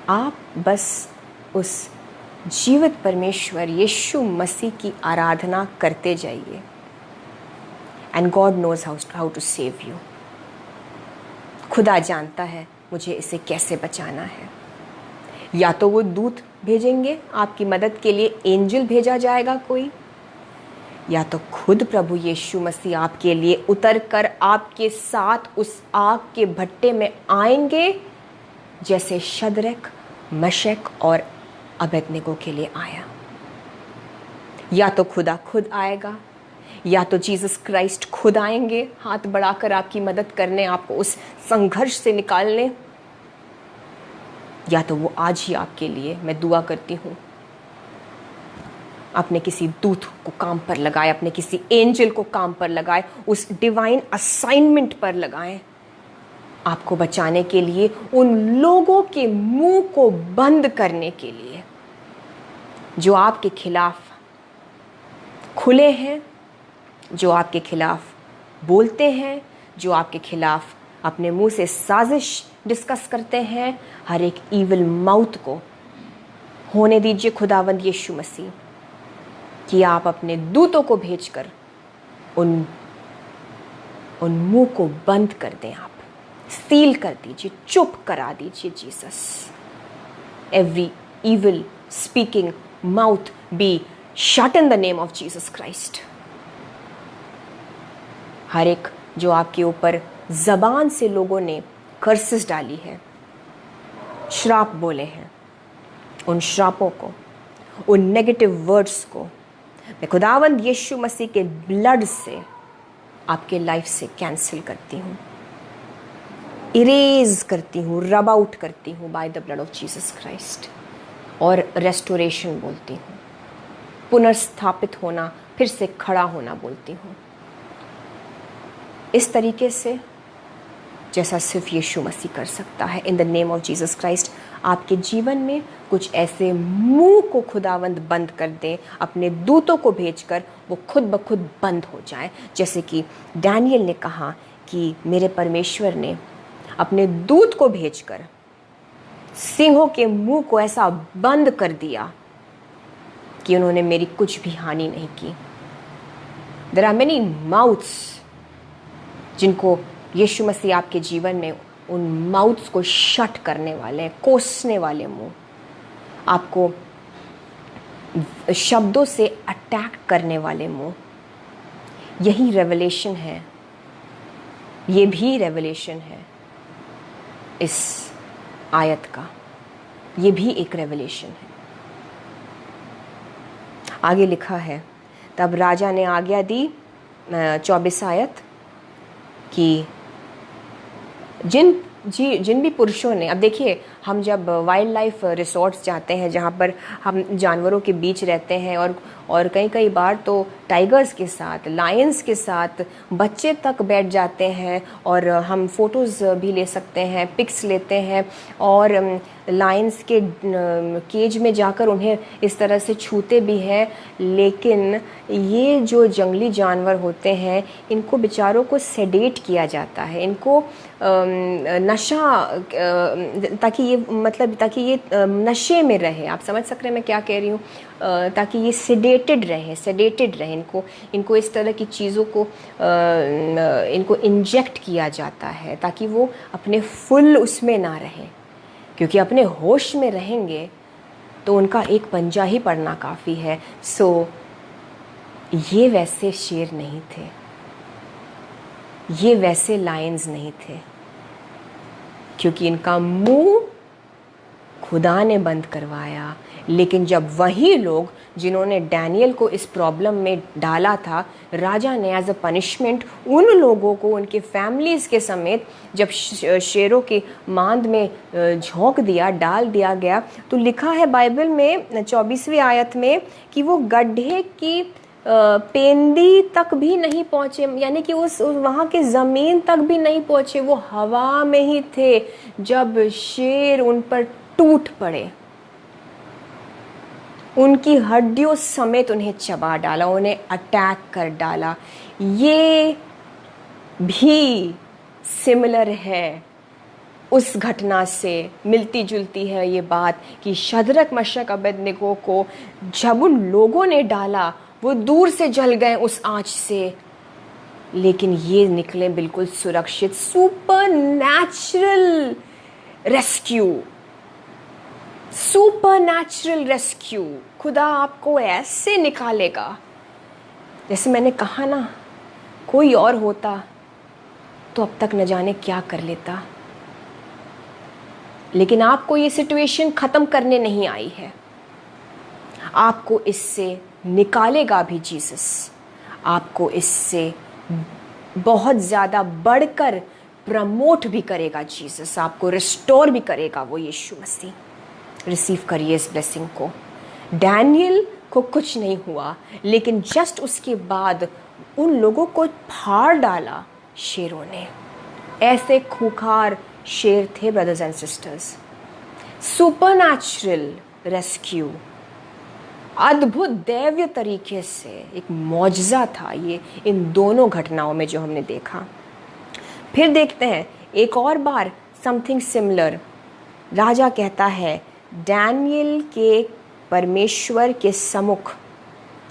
आप बस उस जीवित परमेश्वर यीशु मसीह की आराधना करते जाइए, and God knows how to save you. खुदा जानता है मुझे इसे कैसे बचाना है। या तो वो दूत भेजेंगे आपकी मदद के लिए, एंजल भेजा जाएगा कोई, या तो खुद प्रभु यीशु मसीह आपके लिए उतर कर आपके साथ उस आग के भट्टे में आएंगे, जैसे शद्रक मशक और अबेदनगो के लिए आया। या तो खुदा खुद आएगा, या तो जीसस क्राइस्ट खुद आएंगे हाथ बढ़ाकर आपकी मदद करने, आपको उस संघर्ष से निकालने। या तो वो आज ही आपके लिए, मैं दुआ करती हूँ, अपने किसी दूत को काम पर लगाए, अपने किसी एंजल को काम पर लगाए, उस डिवाइन असाइनमेंट पर लगाएं, आपको बचाने के लिए, उन लोगों के मुंह को बंद करने के लिए जो आपके खिलाफ खुले हैं, जो आपके खिलाफ बोलते हैं, जो आपके खिलाफ अपने मुंह से साजिश डिस्कस करते हैं। हर एक ईविल माउथ को होने दीजिए खुदावंद यीशु मसीह, कि आप अपने दूतों को भेजकर उन मुंह को बंद कर दें, आप सील कर दीजिए, चुप करा दीजिए Jesus. Every evil speaking mouth be shut in the name of Jesus Christ. हर एक जो आपके ऊपर जबान से लोगों ने कर्सेस डाली है, श्राप बोले हैं, उन श्रापों को, उन नेगेटिव वर्ड्स को मैं खुदावंद यीशु मसीह के ब्लड से आपके लाइफ से कैंसिल करती हूँ, इरेज करती हूँ, रब आउट करती हूँ by the blood of Jesus Christ. और रेस्टोरेशन बोलती हूँ, पुनर्स्थापित होना, फिर से खड़ा होना बोलती हूँ, इस तरीके से जैसा सिर्फ यीशु मसीह कर सकता है। In the name of Jesus Christ आपके जीवन में कुछ ऐसे मुंह को खुदावंद बंद कर दे, अपने दूतों को भेजकर वो खुद ब खुद बंद हो जाए। जैसे कि डैनियल ने कहा कि मेरे परमेश्वर ने अपने दूत को भेजकर सिंहों के मुंह को ऐसा बंद कर दिया कि उन्होंने मेरी कुछ भी हानि नहीं की। देयर आर मेनी माउथ्स जिनको यीशु मसीह आपके जीवन में उन माउथ्स को शट करने वाले हैं, कोसने वाले मुंह, आपको शब्दों से अटैक करने वाले मुंह। यही रेवलेशन है, ये भी रेवलेशन है इस आयत का, ये भी एक रेवलेशन है। आगे लिखा है, तब राजा ने आज्ञा दी, 24 आयत, कि जिन भी पुरुषों ने, अब देखिए हम जब वाइल्ड लाइफ रिसोर्ट्स जाते हैं जहाँ पर हम जानवरों के बीच रहते हैं और कई बार तो टाइगर्स के साथ, लायंस के साथ बच्चे तक बैठ जाते हैं और हम फोटोज़ भी ले सकते हैं, पिक्स लेते हैं और लायंस के केज में जाकर उन्हें इस तरह से छूते भी हैं। लेकिन ये जो जंगली जानवर होते हैं इनको बेचारों को सेडेट किया जाता है, इनको नशा, ताकि ये नशे में रहे। आप समझ सक रहे हैं मैं क्या कह रही हूँ? ताकि ये सेडेटेड रहे, इनको इस तरह की चीज़ों को इनको इंजेक्ट किया जाता है ताकि वो अपने फुल उसमें ना रहें, क्योंकि अपने होश में रहेंगे तो उनका एक पंजा ही पड़ना काफ़ी है। सो ये वैसे शेर नहीं थे, ये वैसे लायंस नहीं थे, क्योंकि इनका मुंह खुदा ने बंद करवाया। लेकिन जब वही लोग जिन्होंने डैनियल को इस प्रॉब्लम में डाला था, राजा ने एज अ पनिशमेंट उन लोगों को उनके फैमिलीज़ के समेत जब शेरों के मांद में झोंक दिया, डाल दिया गया, तो लिखा है बाइबल में 24वीं आयत में कि वो गड्ढे की पेंदी तक भी नहीं पहुँचे, यानी कि उस वहाँ के ज़मीन तक भी नहीं पहुँचे, वो हवा में ही थे जब शेर उन पर टूट पड़े, उनकी हड्डियों समेत उन्हें चबा डाला, उन्हें अटैक कर डाला। ये भी सिमिलर है, उस घटना से मिलती जुलती है ये बात कि शद्रक मशक अबेदनगो को जब उन लोगों ने डाला वो दूर से जल गए उस आंच से, लेकिन ये निकले बिल्कुल सुरक्षित। सुपरनैचुरल रेस्क्यू, खुदा आपको ऐसे निकालेगा। जैसे मैंने कहा ना, कोई और होता तो अब तक न जाने क्या कर लेता, लेकिन आपको ये सिचुएशन ख़त्म करने नहीं आई है, आपको इससे निकालेगा भी जीसस, आपको इससे बहुत ज़्यादा बढ़कर प्रमोट भी करेगा जीसस, आपको रिस्टोर भी करेगा वो यीशु मसीह। रिसीव करिए इस ब्लेसिंग को। डैनियल को कुछ नहीं हुआ, लेकिन जस्ट उसके बाद उन लोगों को फाड़ डाला शेरों ने। ऐसे खूंखार शेर थे brothers and sisters. Supernatural rescue, अद्भुत दैवीय तरीके से एक मौजज़ा था ये इन दोनों घटनाओं में जो हमने देखा। फिर देखते हैं एक और बार समथिंग सिमिलर। राजा कहता है डैनियल के परमेश्वर के सम्मुख,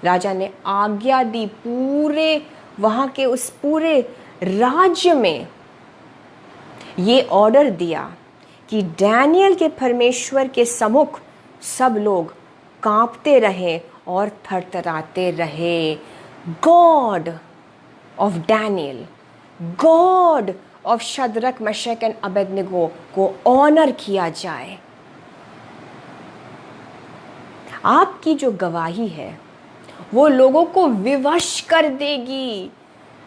राजा ने आज्ञा दी पूरे वहाँ के उस पूरे राज्य में ये ऑर्डर दिया कि डैनियल के परमेश्वर के सम्मुख सब लोग कांपते रहे और थरथराते रहे। God of Daniel, God of Shadrach Meshach and Abednego को ऑनर किया जाए। आपकी जो गवाही है वो लोगों को विवश कर देगी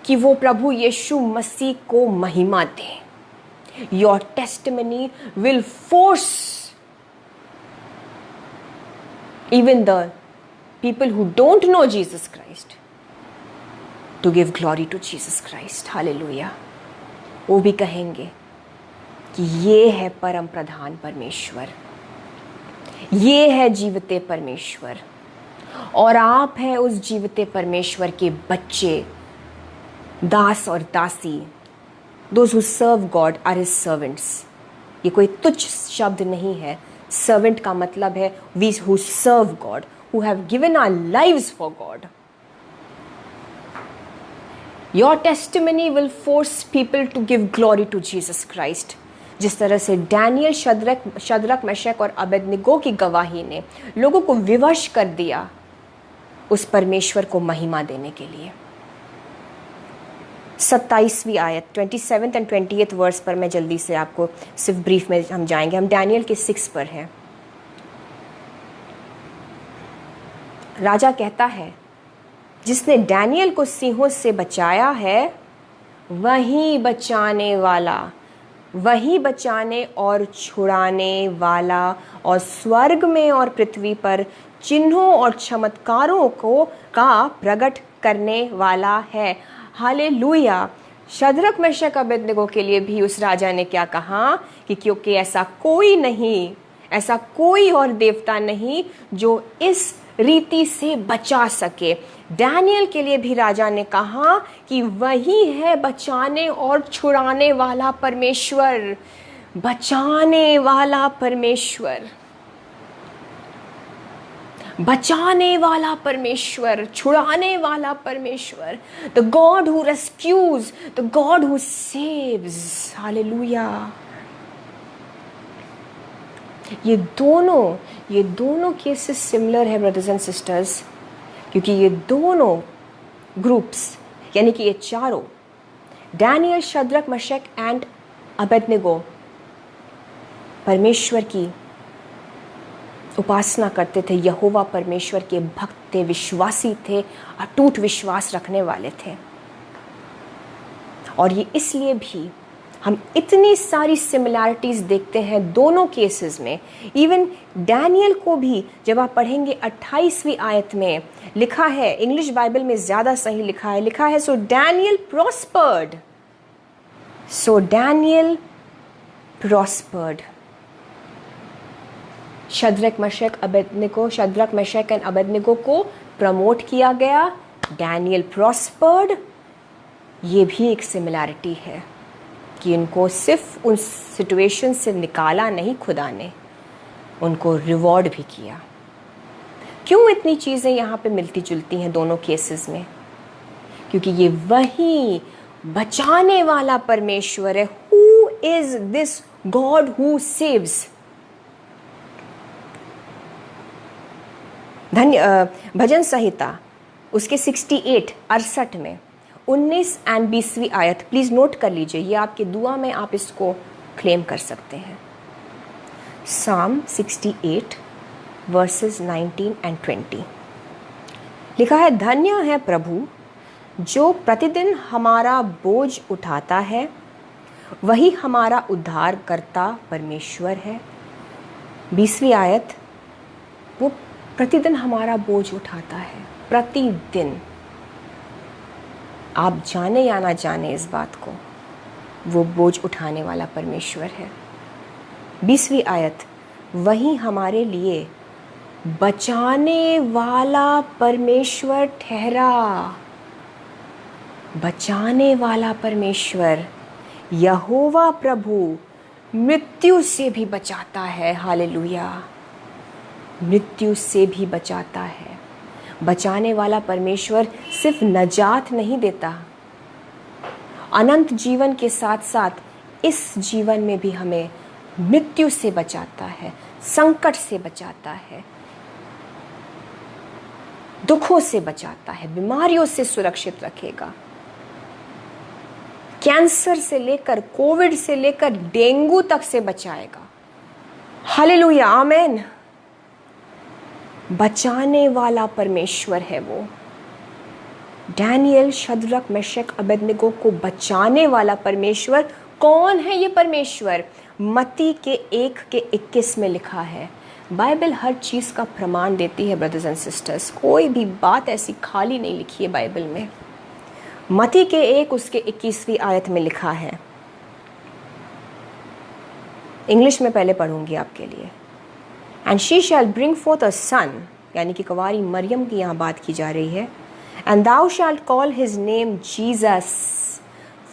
कि वो प्रभु यीशु मसीह को महिमा दें। Your testimony will force even the people who don't know Jesus Christ to give glory to Jesus Christ. Hallelujah. वो भी कहेंगे कि ये है परम प्रधान परमेश्वर। ये है जीवते परमेश्वर, और आप हैं उस जीवते परमेश्वर के बच्चे, दास और दासी। Those who serve God are his servants. ये कोई तुच्छ शब्द नहीं है। सर्वेंट का मतलब है we who serve God, who have given our lives for God. Your testimony will force people to give glory to Jesus Christ. जिस तरह से डैनियल, शद्रक, मेशक और अबेदनिगो की गवाही ने लोगों को विवश कर दिया उस परमेश्वर को महिमा देने के लिए। 27वीं आयत 27th and 28th वर्स पर मैं जल्दी से आपको सिर्फ ब्रीफ में हम जाएंगे। हम डैनियल के 6 पर हैं। राजा कहता है, जिसने डैनियल को सिंहों से बचाया है वही बचाने और छुड़ाने वाला, और स्वर्ग में और पृथ्वी पर चिन्हों और चमत्कारों का प्रकट करने वाला है। हालेलुया। शद्रक, मेशक, अबेदनिगो के लिए भी उस राजा ने क्या कहा कि क्योंकि ऐसा कोई और देवता नहीं जो इस रीति से बचा सके। डैनियल के लिए भी राजा ने कहा कि वही है बचाने और छुड़ाने वाला परमेश्वर, बचाने वाला परमेश्वर, छुड़ाने वाला परमेश्वर। The God who rescues, the God who saves. Hallelujah. ये दोनों केसेस सिमिलर है ब्रदर्स एंड सिस्टर्स, क्योंकि ये दोनों ग्रुप्स यानी कि ये चारों, डैनियल, शद्रक, मेशक एंड अबेदनिगो, परमेश्वर की उपासना करते थे, यहोवा परमेश्वर के भक्त थे, विश्वासी थे, अटूट विश्वास रखने वाले थे। और ये इसलिए भी हम इतनी सारी सिमिलैरिटीज देखते हैं दोनों केसेस में। इवन डैनियल को भी जब आप पढ़ेंगे 28वीं आयत में लिखा है, इंग्लिश बाइबल में ज्यादा सही लिखा है so Daniel prospered. Shadrach, Meshach and Abednego को प्रमोट किया गया, डैनियल प्रॉस्पर्ड। ये भी एक सिमिलैरिटी है कि इनको सिर्फ उन सिचुएशन से निकाला नहीं, खुदा ने उनको रिवॉर्ड भी किया। क्यों इतनी चीज़ें यहाँ पे मिलती जुलती हैं दोनों केसेस में? क्योंकि ये वही बचाने वाला परमेश्वर है। Who is this God who saves? भजन संहिता उसके 68 में 19 और 20वीं आयत प्लीज नोट कर लीजिए, ये आपके दुआ में आप इसको क्लेम कर सकते हैं। Psalm 68 verses 19 and 20 लिखा है, धन्य है प्रभु जो प्रतिदिन हमारा बोझ उठाता है, वही हमारा उद्धार करता परमेश्वर है। 20वीं आयत, वो प्रतिदिन हमारा बोझ उठाता है, प्रतिदिन। आप जाने या ना जाने इस बात को, वो बोझ उठाने वाला परमेश्वर है। 20वीं आयत, वही हमारे लिए बचाने वाला परमेश्वर ठहरा। बचाने वाला परमेश्वर यहोवा प्रभु मृत्यु से भी बचाता है। हालेलुया। मृत्यु से भी बचाता है। बचाने वाला परमेश्वर सिर्फ नजात नहीं देता, अनंत जीवन के साथ साथ इस जीवन में भी हमें मृत्यु से बचाता है, संकट से बचाता है, दुखों से बचाता है, बीमारियों से सुरक्षित रखेगा। कैंसर से लेकर, कोविड से लेकर डेंगू तक से बचाएगा। हालेलुया, आमेन। बचाने वाला परमेश्वर है वो। डैनियल, शद्रक, मेशक, अबेदनिगो को बचाने वाला परमेश्वर कौन है? ये परमेश्वर मत्ती के 1:21 में लिखा है। बाइबल हर चीज़ का प्रमाण देती है ब्रदर्स एंड सिस्टर्स, कोई भी बात ऐसी खाली नहीं लिखी है बाइबल में। मत्ती के 1:21वीं आयत में लिखा है, इंग्लिश में पहले पढ़ूंगी आपके लिए। And she shall bring forth a son, यानी कि कुंवारी मरियम की यहाँ बात की जा रही है। And thou shall call his name Jesus,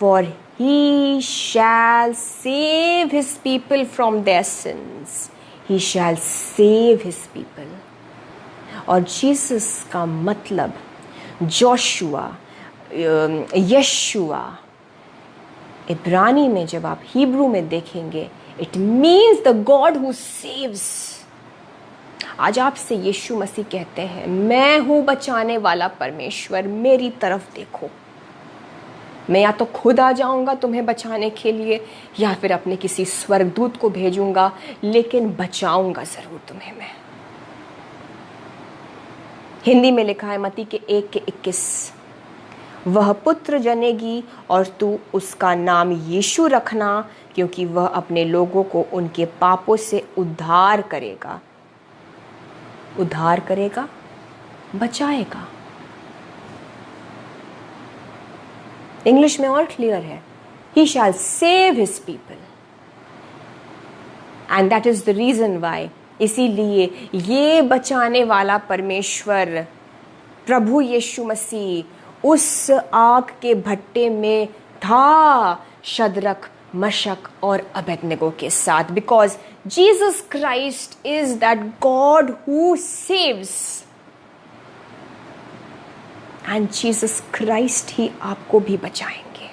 for he shall save his people from their sins. He shall save his people. और जीसस का मतलब जोशुआ, यशुआ, इब्रानी में जब आप हिब्रू में देखेंगे, it means the God who saves. आज आपसे यीशु मसीह कहते हैं, मैं हूं बचाने वाला परमेश्वर, मेरी तरफ देखो। मैं या तो खुद आ जाऊंगा तुम्हें बचाने के लिए, या फिर अपने किसी स्वर्गदूत को भेजूंगा, लेकिन बचाऊंगा जरूर तुम्हें मैं। हिंदी में लिखा है मत्ती के 1:21, वह पुत्र जनेगी और तू उसका नाम यीशु रखना, क्योंकि वह अपने लोगों को उनके पापों से उद्धार करेगा। उद्धार करेगा, बचाएगा। इंग्लिश में और क्लियर है, he shall save his people. And that is the reason why, इसीलिए ये बचाने वाला परमेश्वर प्रभु यीशु मसीह उस आग के भट्टे में था शद्रक, मशक और अबेदनगो के साथ, because Jesus Christ is that God who saves. And Jesus Christ ही आपको भी बचाएंगे।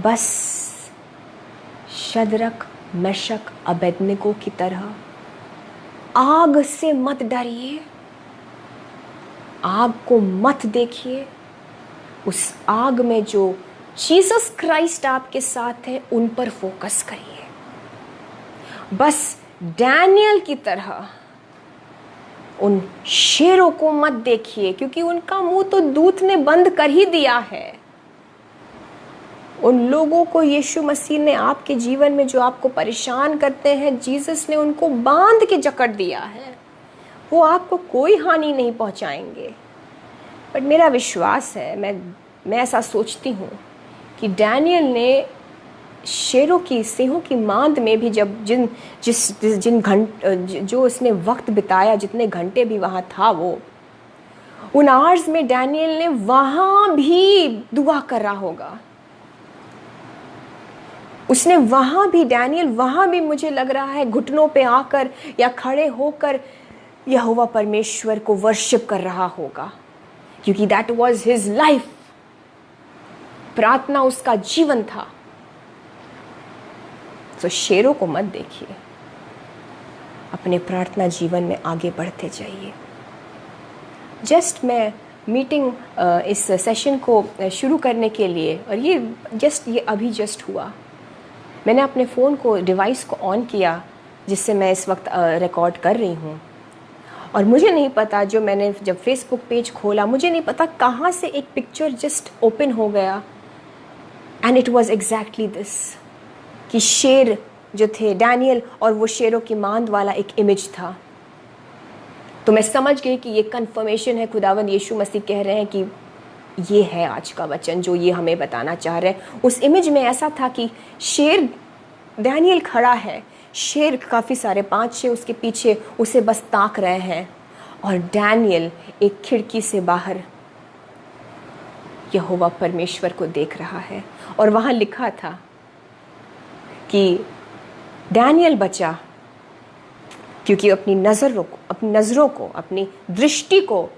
बस शद्रक, मशक, अबेदनगो की तरह आग से मत डरिए, आग को मत देखिए। उस आग में जो जीसस क्राइस्ट आपके साथ है, उन पर फोकस करिए। बस डैनियल की तरह उन शेरों को मत देखिए, क्योंकि उनका मुंह तो दूत ने बंद कर ही दिया है। उन लोगों को यीशु मसीह ने आपके जीवन में जो आपको परेशान करते हैं, जीसस ने उनको बांध के जकड़ दिया है। वो आपको कोई हानि नहीं पहुंचाएंगे। बट मेरा विश्वास है, मैं ऐसा सोचती हूँ कि डैनियल ने शेरों की, सिंहों की मांद में भी जब जो उसने वक्त बिताया, जितने घंटे भी वहाँ था, वो उन आवर्स में डैनियल ने वहाँ भी दुआ कर रहा होगा। उसने डैनियल वहाँ भी मुझे लग रहा है घुटनों पे आकर या खड़े होकर यहोवा परमेश्वर को वर्शिप कर रहा होगा, क्योंकि दैट वाज हिज लाइफ। प्रार्थना उसका जीवन था। तो शेरों को मत देखिए, अपने प्रार्थना जीवन में आगे बढ़ते जाइए। जस्ट मैं मीटिंग इस सेशन को शुरू करने के लिए, और ये अभी जस्ट हुआ, मैंने अपने फ़ोन को, डिवाइस को ऑन किया जिससे मैं इस वक्त रिकॉर्ड कर रही हूँ। और मुझे नहीं पता, मैंने जब फेसबुक पेज खोला, मुझे नहीं पता कहाँ से एक पिक्चर जस्ट ओपन हो गया, and it was exactly this, कि शेर जो थे डैनियल, और वो शेरों की मांद वाला एक इमेज था। तो मैं समझ गई कि ये कन्फर्मेशन है, खुदावंद यीशु मसीह कह रहे हैं कि ये है आज का वचन जो ये हमें बताना चाह रहे हैं। उस इमेज में ऐसा था कि शेर, डैनियल खड़ा है, शेर काफ़ी सारे 5-6 उसके पीछे उसे बस ताक रहे हैं, और डैनियल एक खिड़की से बाहर यहोवा परमेश्वर को देख रहा है। और वहाँ लिखा था कि डैनियल बचा क्योंकि अपनी नज़रों को, अपनी दृष्टि को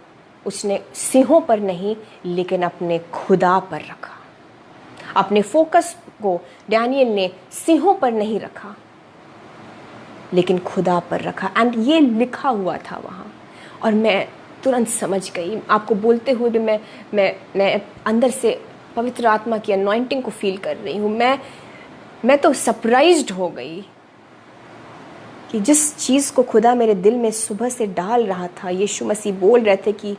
उसने सिंहों पर नहीं, लेकिन अपने खुदा पर रखा। अपने फोकस को डैनियल ने सिंहों पर नहीं रखा, लेकिन खुदा पर रखा। एंड ये लिखा हुआ था वहाँ, और मैं तुरंत समझ गई। आपको बोलते हुए भी मैं अंदर से पवित्र आत्मा की अनॉइंटिंग को फील कर रही हूँ। मैं तो सरप्राइज्ड हो गई कि जिस चीज़ को खुदा मेरे दिल में सुबह से डाल रहा था, यीशु मसीह बोल रहे थे कि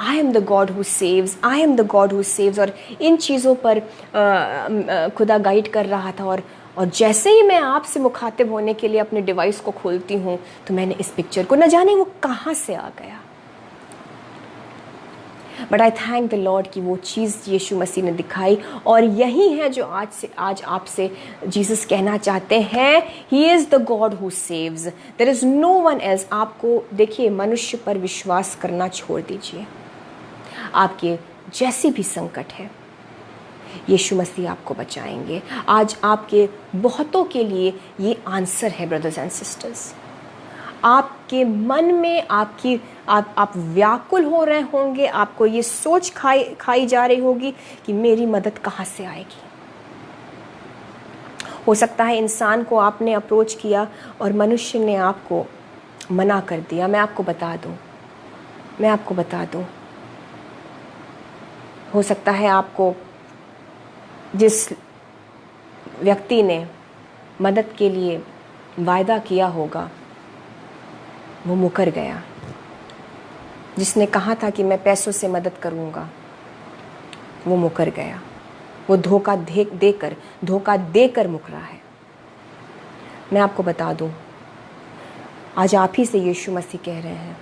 I am the God who saves, I am the God who saves, और इन चीज़ों पर खुदा गाइड कर रहा था। और जैसे ही मैं आपसे मुखातिब होने के लिए अपने डिवाइस को खोलती हूँ, तो मैंने इस पिक्चर को, न जाने वो कहाँ से आ गया। But I thank the Lord कि वो चीज़ यीशु मसीह ने दिखाई, और यही है जो आज आपसे जीसस कहना चाहते हैं, he is the God who saves, there is no one else. आपको देखिए, मनुष्य पर विश्वास करना छोड़ दीजिए। आपके जैसी भी संकट है, यीशु मसीह आपको बचाएंगे। आज आपके बहुतों के लिए ये आंसर है ब्रदर्स एंड सिस्टर्स। आपके मन में आप व्याकुल हो रहे होंगे, आपको ये सोच खाई जा रही होगी कि मेरी मदद कहाँ से आएगी। हो सकता है इंसान को आपने अप्रोच किया और मनुष्य ने आपको मना कर दिया। मैं आपको बता दूं, हो सकता है आपको जिस व्यक्ति ने मदद के लिए वायदा किया होगा वो मुकर गया। जिसने कहा था कि मैं पैसों से मदद करूंगा, वो मुकर गया। वो धोखा देकर मुकरा है। मैं आपको बता दूं, आज आप ही से यीशु मसीह कह रहे हैं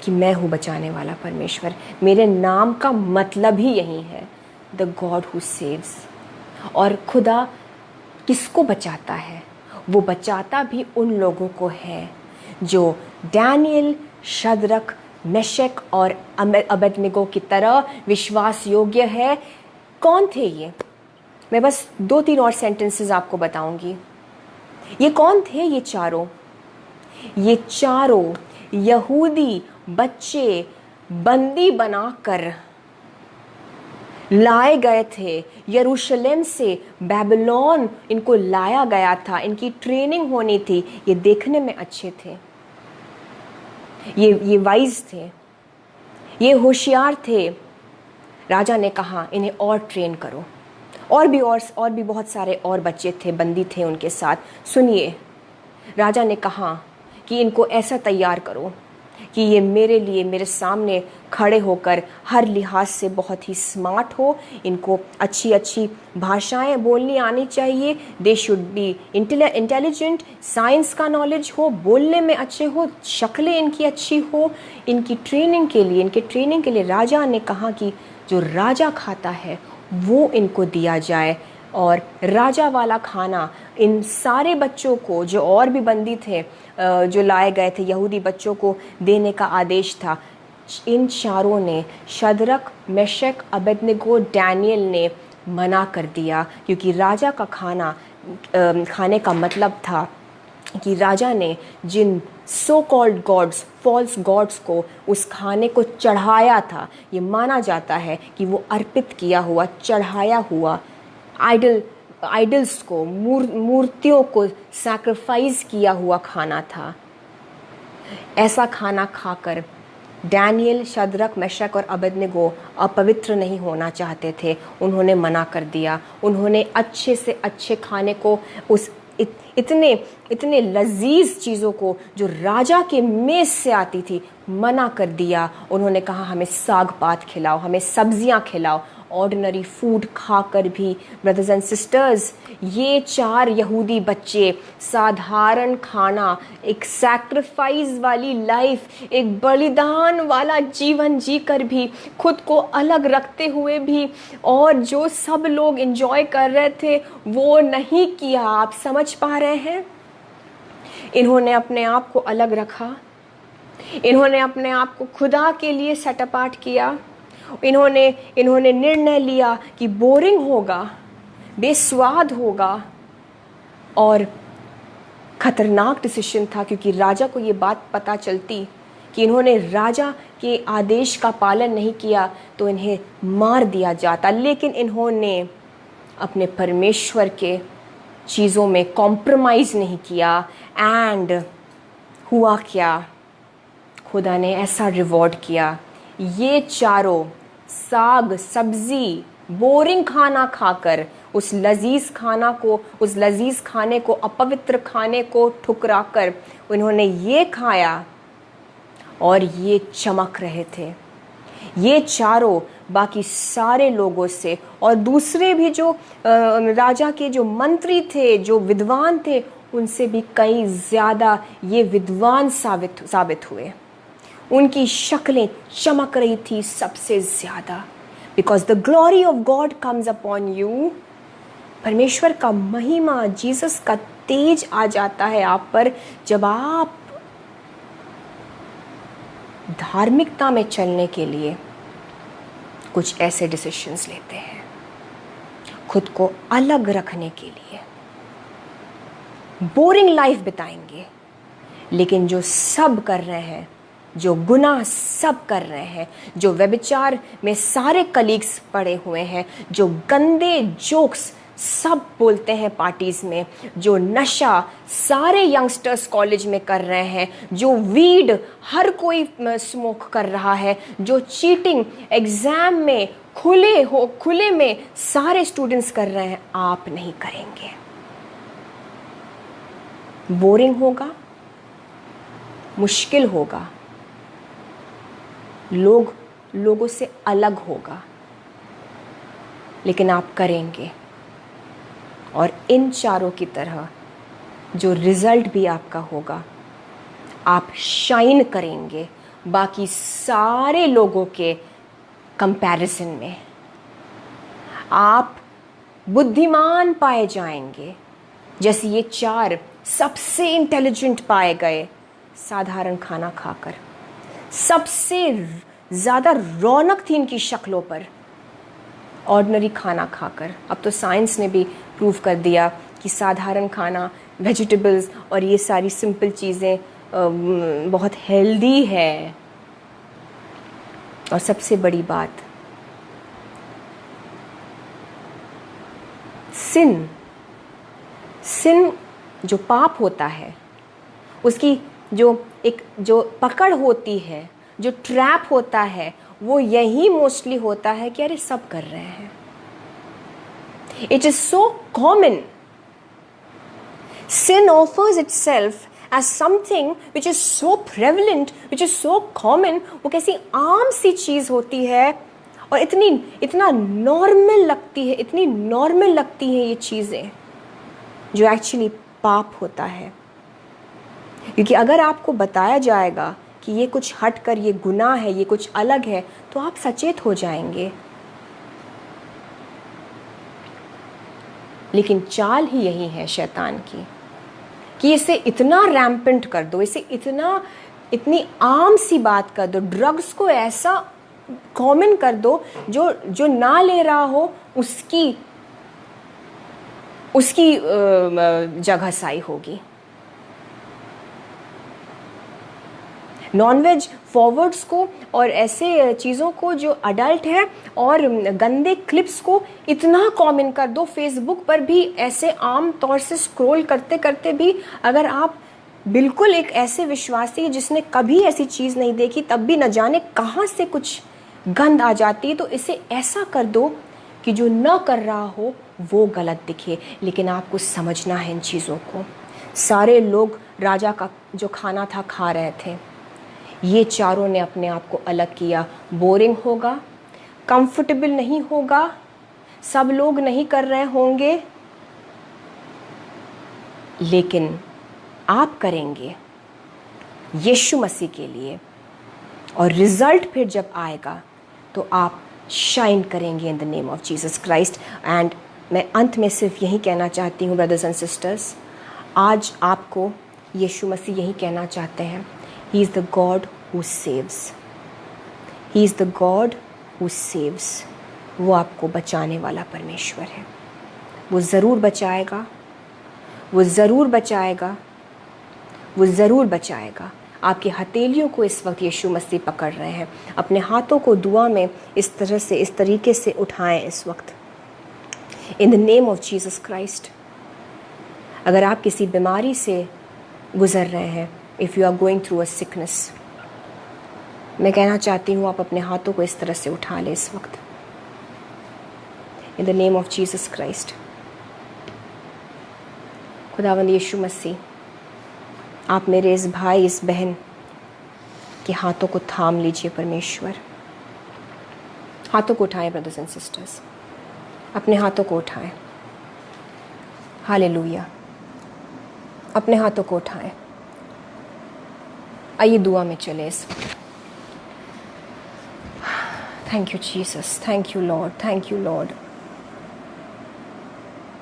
कि मैं हूँ बचाने वाला परमेश्वर। मेरे नाम का मतलब ही यही है, द गॉड हु सेव्स। और खुदा किसको बचाता है? वो बचाता भी उन लोगों को है जो डैनियल, शद्रक, मेशक और अबेदनगो की तरह विश्वास योग्य है। कौन थे ये? मैं बस 2-3 और सेंटेंसेस आपको बताऊंगी। ये कौन थे? ये चारों यहूदी बच्चे बंदी बनाकर लाए गए थे। यरूशलेम से बेबीलोन इनको लाया गया था। इनकी ट्रेनिंग होनी थी। ये देखने में अच्छे थे, ये वाइज थे, ये होशियार थे। राजा ने कहा इन्हें और ट्रेन करो। और भी बहुत सारे और बच्चे थे, बंदी थे उनके साथ। सुनिए, राजा ने कहा कि इनको ऐसा तैयार करो कि ये मेरे सामने खड़े होकर हर लिहाज से बहुत ही स्मार्ट हो। इनको अच्छी अच्छी भाषाएं बोलनी आनी चाहिए। They should be intelligent, science का नॉलेज हो, बोलने में अच्छे हो, शक्लें इनकी अच्छी हो। इनके ट्रेनिंग के लिए राजा ने कहा कि जो राजा खाता है वो इनको दिया जाए। और राजा वाला खाना इन सारे बच्चों को, जो और भी बंदी थे, जो लाए गए थे, यहूदी बच्चों को देने का आदेश था। इन चारों ने, शद्रक, मेशक, अबेदनगो, डैनियल ने मना कर दिया, क्योंकि राजा का खाने का मतलब था कि राजा ने जिन so called gods, false gods को उस खाने को चढ़ाया था, ये माना जाता है कि वो अर्पित किया हुआ, चढ़ाया हुआ आइडल्स को, मूर्तियों को सैक्रिफाइस किया हुआ खाना था। ऐसा खाना खाकर डैनियल, शद्रक, मेशक और अबेदनगो अपवित्र नहीं होना चाहते थे। उन्होंने मना कर दिया। उन्होंने अच्छे से अच्छे खाने को, उस इतने लजीज चीज़ों को जो राजा के मेज से आती थी, मना कर दिया। उन्होंने कहा हमें साग पात खिलाओ, हमें सब्जियां खिलाओ। ऑर्डिनरी फूड खाकर भी ब्रदर्स एंड सिस्टर्स, ये 4 यहूदी बच्चे साधारण खाना, एक सैक्रिफाइस वाली लाइफ, एक बलिदान वाला जीवन जीकर भी, खुद को अलग रखते हुए भी, और जो सब लोग एंजॉय कर रहे थे वो नहीं किया। आप समझ पा रहे हैं? इन्होंने अपने आप को अलग रखा। इन्होंने अपने आप को खुदा के लिए सेट अपार्ट किया। इन्होंने निर्णय लिया कि बोरिंग होगा, बेस्वाद होगा, और खतरनाक डिसीजन था, क्योंकि राजा को ये बात पता चलती कि इन्होंने राजा के आदेश का पालन नहीं किया तो इन्हें मार दिया जाता। लेकिन इन्होंने अपने परमेश्वर के चीज़ों में कॉम्प्रोमाइज़ नहीं किया। एंड हुआ क्या? खुदा ने ऐसा रिवॉर्ड किया। ये चारों साग सब्जी, बोरिंग खाना खाकर उस लजीज खाने को, अपवित्र खाने को ठुकराकर उन्होंने ये खाया और ये चमक रहे थे। ये चारों बाकी सारे लोगों से, और दूसरे भी जो राजा के जो मंत्री थे, जो विद्वान थे, उनसे भी कई ज़्यादा ये विद्वान साबित हुए। उनकी शक्लें चमक रही थी सबसे ज़्यादा, because the glory of God comes upon you. परमेश्वर का महिमा, जीसस का तेज आ जाता है आप पर जब आप धार्मिकता में चलने के लिए कुछ ऐसे डिसीजंस लेते हैं, खुद को अलग रखने के लिए। बोरिंग लाइफ बिताएंगे, लेकिन जो सब कर रहे हैं, जो गुनाह सब कर रहे हैं, जो व्यभिचार में सारे कलीग्स पड़े हुए हैं, जो गंदे जोक्स सब बोलते हैं पार्टीज में, जो नशा सारे यंगस्टर्स कॉलेज में कर रहे हैं, जो वीड हर कोई स्मोक कर रहा है, जो चीटिंग एग्जाम में खुले में सारे स्टूडेंट्स कर रहे हैं, आप नहीं करेंगे। बोरिंग होगा, मुश्किल होगा, लोगों से अलग होगा, लेकिन आप करेंगे। और इन चारों की तरह जो रिजल्ट भी आपका होगा, आप शाइन करेंगे बाकी सारे लोगों के कंपैरिजन में। आप बुद्धिमान पाए जाएंगे, जैसे ये 4 सबसे इंटेलिजेंट पाए गए साधारण खाना खाकर। सबसे ज़्यादा रौनक थी इनकी शक्लों पर ऑर्डिनरी खाना खाकर। अब तो साइंस ने भी प्रूव कर दिया कि साधारण खाना, वेजिटेबल्स और ये सारी सिंपल चीज़ें बहुत हेल्दी है। और सबसे बड़ी बात, सिन जो पाप होता है, उसकी जो पकड़ होती है, जो ट्रैप होता है, वो यही मोस्टली होता है कि अरे सब कर रहे हैं। It is so common. Sin offers itself as something which is so prevalent, which is so common। वो कैसी आम सी चीज होती है और इतना नॉर्मल लगती है, इतनी नॉर्मल लगती हैं ये चीजें, जो एक्चुअली पाप होता है। क्योंकि अगर आपको बताया जाएगा कि ये कुछ हटकर ये गुनाह है, ये कुछ अलग है, तो आप सचेत हो जाएंगे। लेकिन चाल ही यही है शैतान की कि इसे इतना रैम्पेंट कर दो, इसे इतनी आम सी बात कर दो, ड्रग्स को ऐसा कॉमन कर दो जो ना ले रहा हो उसकी जगह साई होगी। नॉनवेज फॉरवर्ड्स को और ऐसे चीज़ों को जो अडल्ट है और गंदे क्लिप्स को इतना कॉमन कर दो। फेसबुक पर भी ऐसे आम तौर से स्क्रॉल करते करते भी अगर आप बिल्कुल एक ऐसे विश्वासी जिसने कभी ऐसी चीज़ नहीं देखी, तब भी न जाने कहाँ से कुछ गंद आ जाती है, तो इसे ऐसा कर दो कि जो न कर रहा हो वो गलत दिखे। लेकिन आपको समझना है इन चीज़ों को। सारे लोग राजा का जो खाना था खा रहे थे, ये चारों ने अपने आप को अलग किया। बोरिंग होगा, कंफर्टेबल नहीं होगा, सब लोग नहीं कर रहे होंगे, लेकिन आप करेंगे यीशु मसीह के लिए। और रिजल्ट फिर जब आएगा तो आप शाइन करेंगे इन the name of Jesus Christ. And मैं अंत में सिर्फ यही कहना चाहती हूँ ब्रदर्स एंड सिस्टर्स, आज आपको यीशु मसीह यही कहना चाहते हैं, He is the God who saves. He is the God who saves. वो आपको बचाने वाला परमेश्वर है। वो ज़रूर बचाएगा, वो ज़रूर बचाएगा, वो ज़रूर बचाएगा। आपकी हथेलियों को इस वक्त यीशु मसीह पकड़ रहे हैं। अपने हाथों को दुआ में इस तरीके से उठाएं इस वक्त, in the name of Jesus Christ. अगर आप किसी बीमारी से गुजर रहे हैं, if you are going through a sickness, मैं कहना चाहती हूँ आप अपने हाथों को इस तरह से उठा लें इस वक्त, in the name of Jesus Christ. खुदावंद यीशु मसीह, आप मेरे इस भाई, इस बहन के हाथों को थाम लीजिए परमेश्वर। हाथों को उठाएं ब्रदर्स एंड सिस्टर्स, अपने हाथों को उठाएं। हालेलुया, अपने हाथों को उठाएं। आइए दुआ में चले इस वक्त। Thank you Jesus, thank you lord, thank you Lord.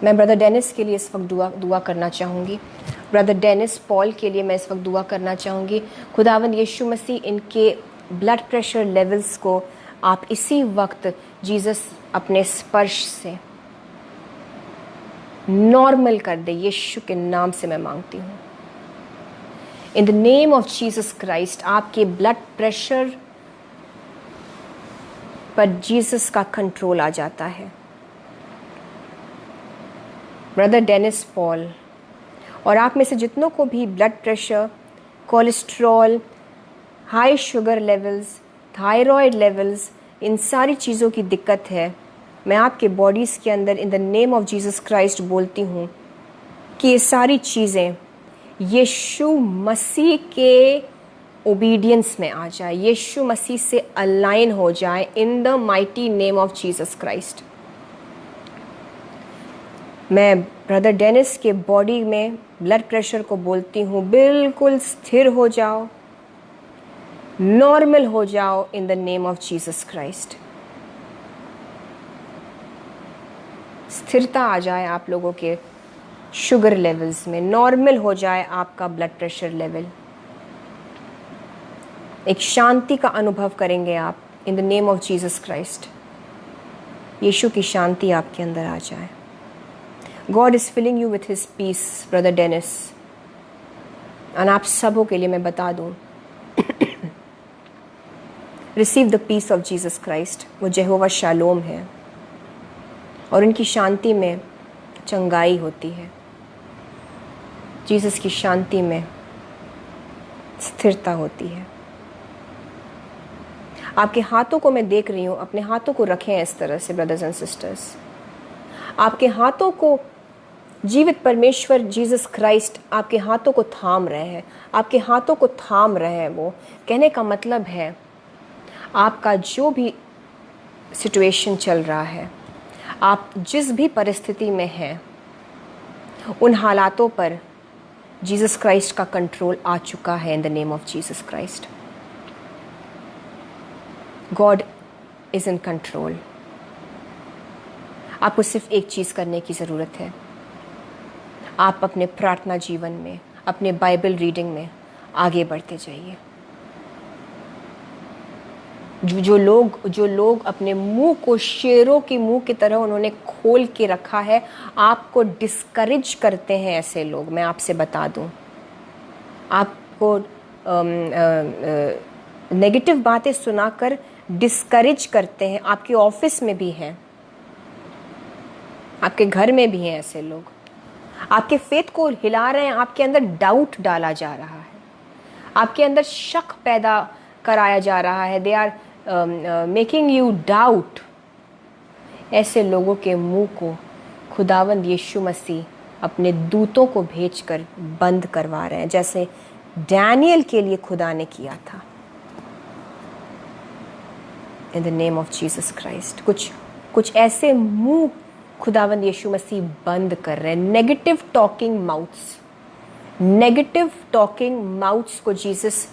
मैं ब्रदर डेनिस के लिए इस वक्त दुआ करना चाहूँगी। ब्रदर डेनिस पॉल के लिए मैं इस वक्त दुआ करना चाहूँगी। खुदावंद यीशु मसीह इनके ब्लड प्रेशर लेवल्स को आप इसी वक्त जीसस अपने स्पर्श से नॉर्मल कर दे। यीशु के नाम से मैं मांगती हूँ। इन the name of Jesus Christ, आपके ब्लड प्रेशर पर जीसस का कंट्रोल आ जाता है। ब्रदर डेनिस पॉल और आप में से जितनों को भी blood pressure, cholesterol, high sugar levels, thyroid levels, इन सारी चीज़ों की दिक्कत है, मैं आपके बॉडीज़ के अंदर इन the name of Jesus Christ बोलती हूँ कि ये सारी चीज़ें यीशु मसीह के ओबीडियंस में आ जाए, यीशु मसीह से अलाइन हो जाए in the mighty name of Jesus Christ. मैं ब्रदर डेनिस के बॉडी में ब्लड प्रेशर को बोलती हूँ, बिल्कुल स्थिर हो जाओ, नॉर्मल हो जाओ इन the name of Jesus Christ. स्थिरता आ जाए आप लोगों के शुगर लेवल्स में, नॉर्मल हो जाए आपका ब्लड प्रेशर लेवल। एक शांति का अनुभव करेंगे आप in the name of Jesus Christ. Yeshu की शांति आपके अंदर आ जाए। God is filling you with his peace brother Dennis. और आप सबों के लिए मैं बता दूं, receive the peace of Jesus Christ. वो यहोवा शालोम है और उनकी शांति में चंगाई होती है। जीसस की शांति में स्थिरता होती है। आपके हाथों को मैं देख रही हूँ, अपने हाथों को रखें इस तरह से ब्रदर्स एंड सिस्टर्स। आपके हाथों को जीवित परमेश्वर जीसस क्राइस्ट आपके हाथों को थाम रहे हैं, आपके हाथों को थाम रहे हैं। वो कहने का मतलब है आपका जो भी सिचुएशन चल रहा है, आप जिस भी परिस्थिति में हैं, उन हालातों पर जीसस क्राइस्ट का कंट्रोल आ चुका है in the name of Jesus Christ. God is in control. आपको सिर्फ एक चीज़ करने की ज़रूरत है। आप अपने प्रार्थना जीवन में, अपने बाइबल रीडिंग में आगे बढ़ते जाइए। जो लोग अपने मुंह को शेरों के मुंह की तरह उन्होंने खोल के रखा है, आपको डिस्करेज करते हैं ऐसे लोग। मैं आपसे बता दूं, आपको नेगेटिव बातें सुनाकर डिस्करेज करते हैं। आपके ऑफिस में भी हैं, आपके घर में भी हैं ऐसे लोग। आपके फेथ को हिला रहे हैं, आपके अंदर डाउट डाला जा रहा है, आपके अंदर शक पैदा कराया जा रहा है। They are making you doubt. ऐसे लोगों के मुंह को खुदावंद यीशु मसीह अपने दूतों को भेजकर बंद करवा रहे हैं, जैसे डैनियल के लिए खुदा ने किया था। इन the name of Jesus Christ कुछ ऐसे मुंह खुदावंद यीशु मसीह बंद कर रहे हैं। नेगेटिव टॉकिंग माउथ्स को जीसस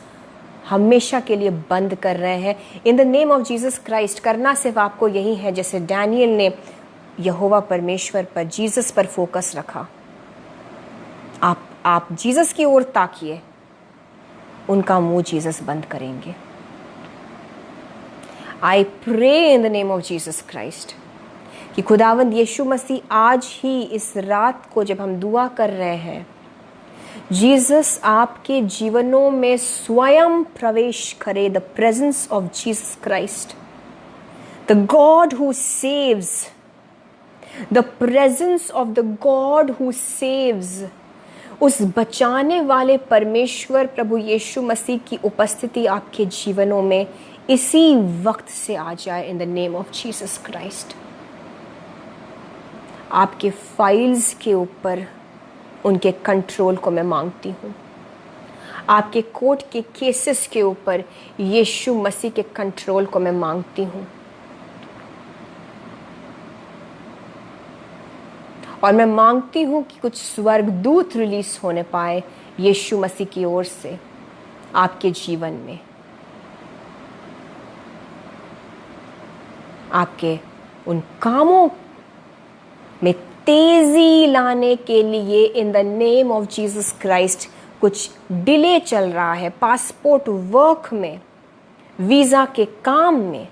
हमेशा के लिए बंद कर रहे हैं इन the name of Jesus Christ. करना सिर्फ आपको यही है, जैसे डैनियल ने यहोवा परमेश्वर पर, जीसस पर फोकस रखा। आप जीसस की ओर ताकिए, उनका मुंह जीसस बंद करेंगे। I pray in the name of Jesus Christ कि खुदावंद यीशु मसीह आज ही इस रात को जब हम दुआ कर रहे हैं, जीसस आपके जीवनों में स्वयं प्रवेश करे। The presence of Jesus Christ, the God who saves, the presence of the God who saves, उस बचाने वाले परमेश्वर प्रभु यीशु मसीह की उपस्थिति आपके जीवनों में इसी वक्त से आ जाए in the name of Jesus Christ. आपके फाइल्स के ऊपर उनके कंट्रोल को मैं मांगती हूँ। आपके कोर्ट के केसेस के ऊपर यीशु मसीह के कंट्रोल को मैं मांगती हूँ। और मैं मांगती हूँ कि कुछ स्वर्गदूत रिलीज होने पाए यीशु मसीह की ओर से आपके जीवन में। आपके उन कामों में तेजी लाने के लिए इन the name of Jesus Christ कुछ डिले चल रहा है, पासपोर्ट वर्क में, वीज़ा के काम में,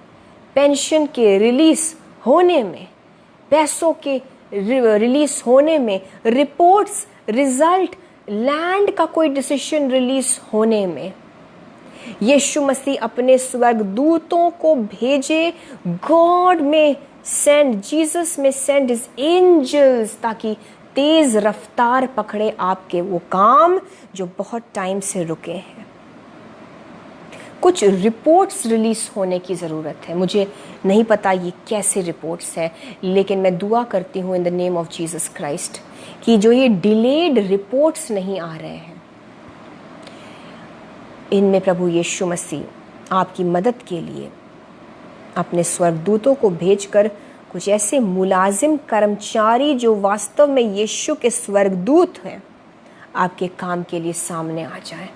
पेंशन के रिलीज होने में, पैसों के रिलीज होने में, रिपोर्ट्स, रिजल्ट, लैंड का कोई डिसीजन रिलीज होने में, यीशु मसीह अपने स्वर्गदूतों को भेजे, गॉड में सेंड, जीसस में सेंड हिज एंजल्स, ताकि तेज रफ्तार पकड़े आपके वो काम जो बहुत टाइम से रुके हैं। कुछ रिपोर्ट्स रिलीज होने की ज़रूरत है। मुझे नहीं पता ये कैसे रिपोर्ट्स हैं, लेकिन मैं दुआ करती हूँ इन the name of Jesus Christ कि जो ये डिलेड रिपोर्ट्स नहीं आ रहे हैं, इनमें प्रभु यीशु मसीह आपकी मदद के लिए अपने स्वर्गदूतों को भेजकर कुछ ऐसे मुलाजिम कर्मचारी जो वास्तव में यीशु के स्वर्गदूत हैं, आपके काम के लिए सामने आ जाएं।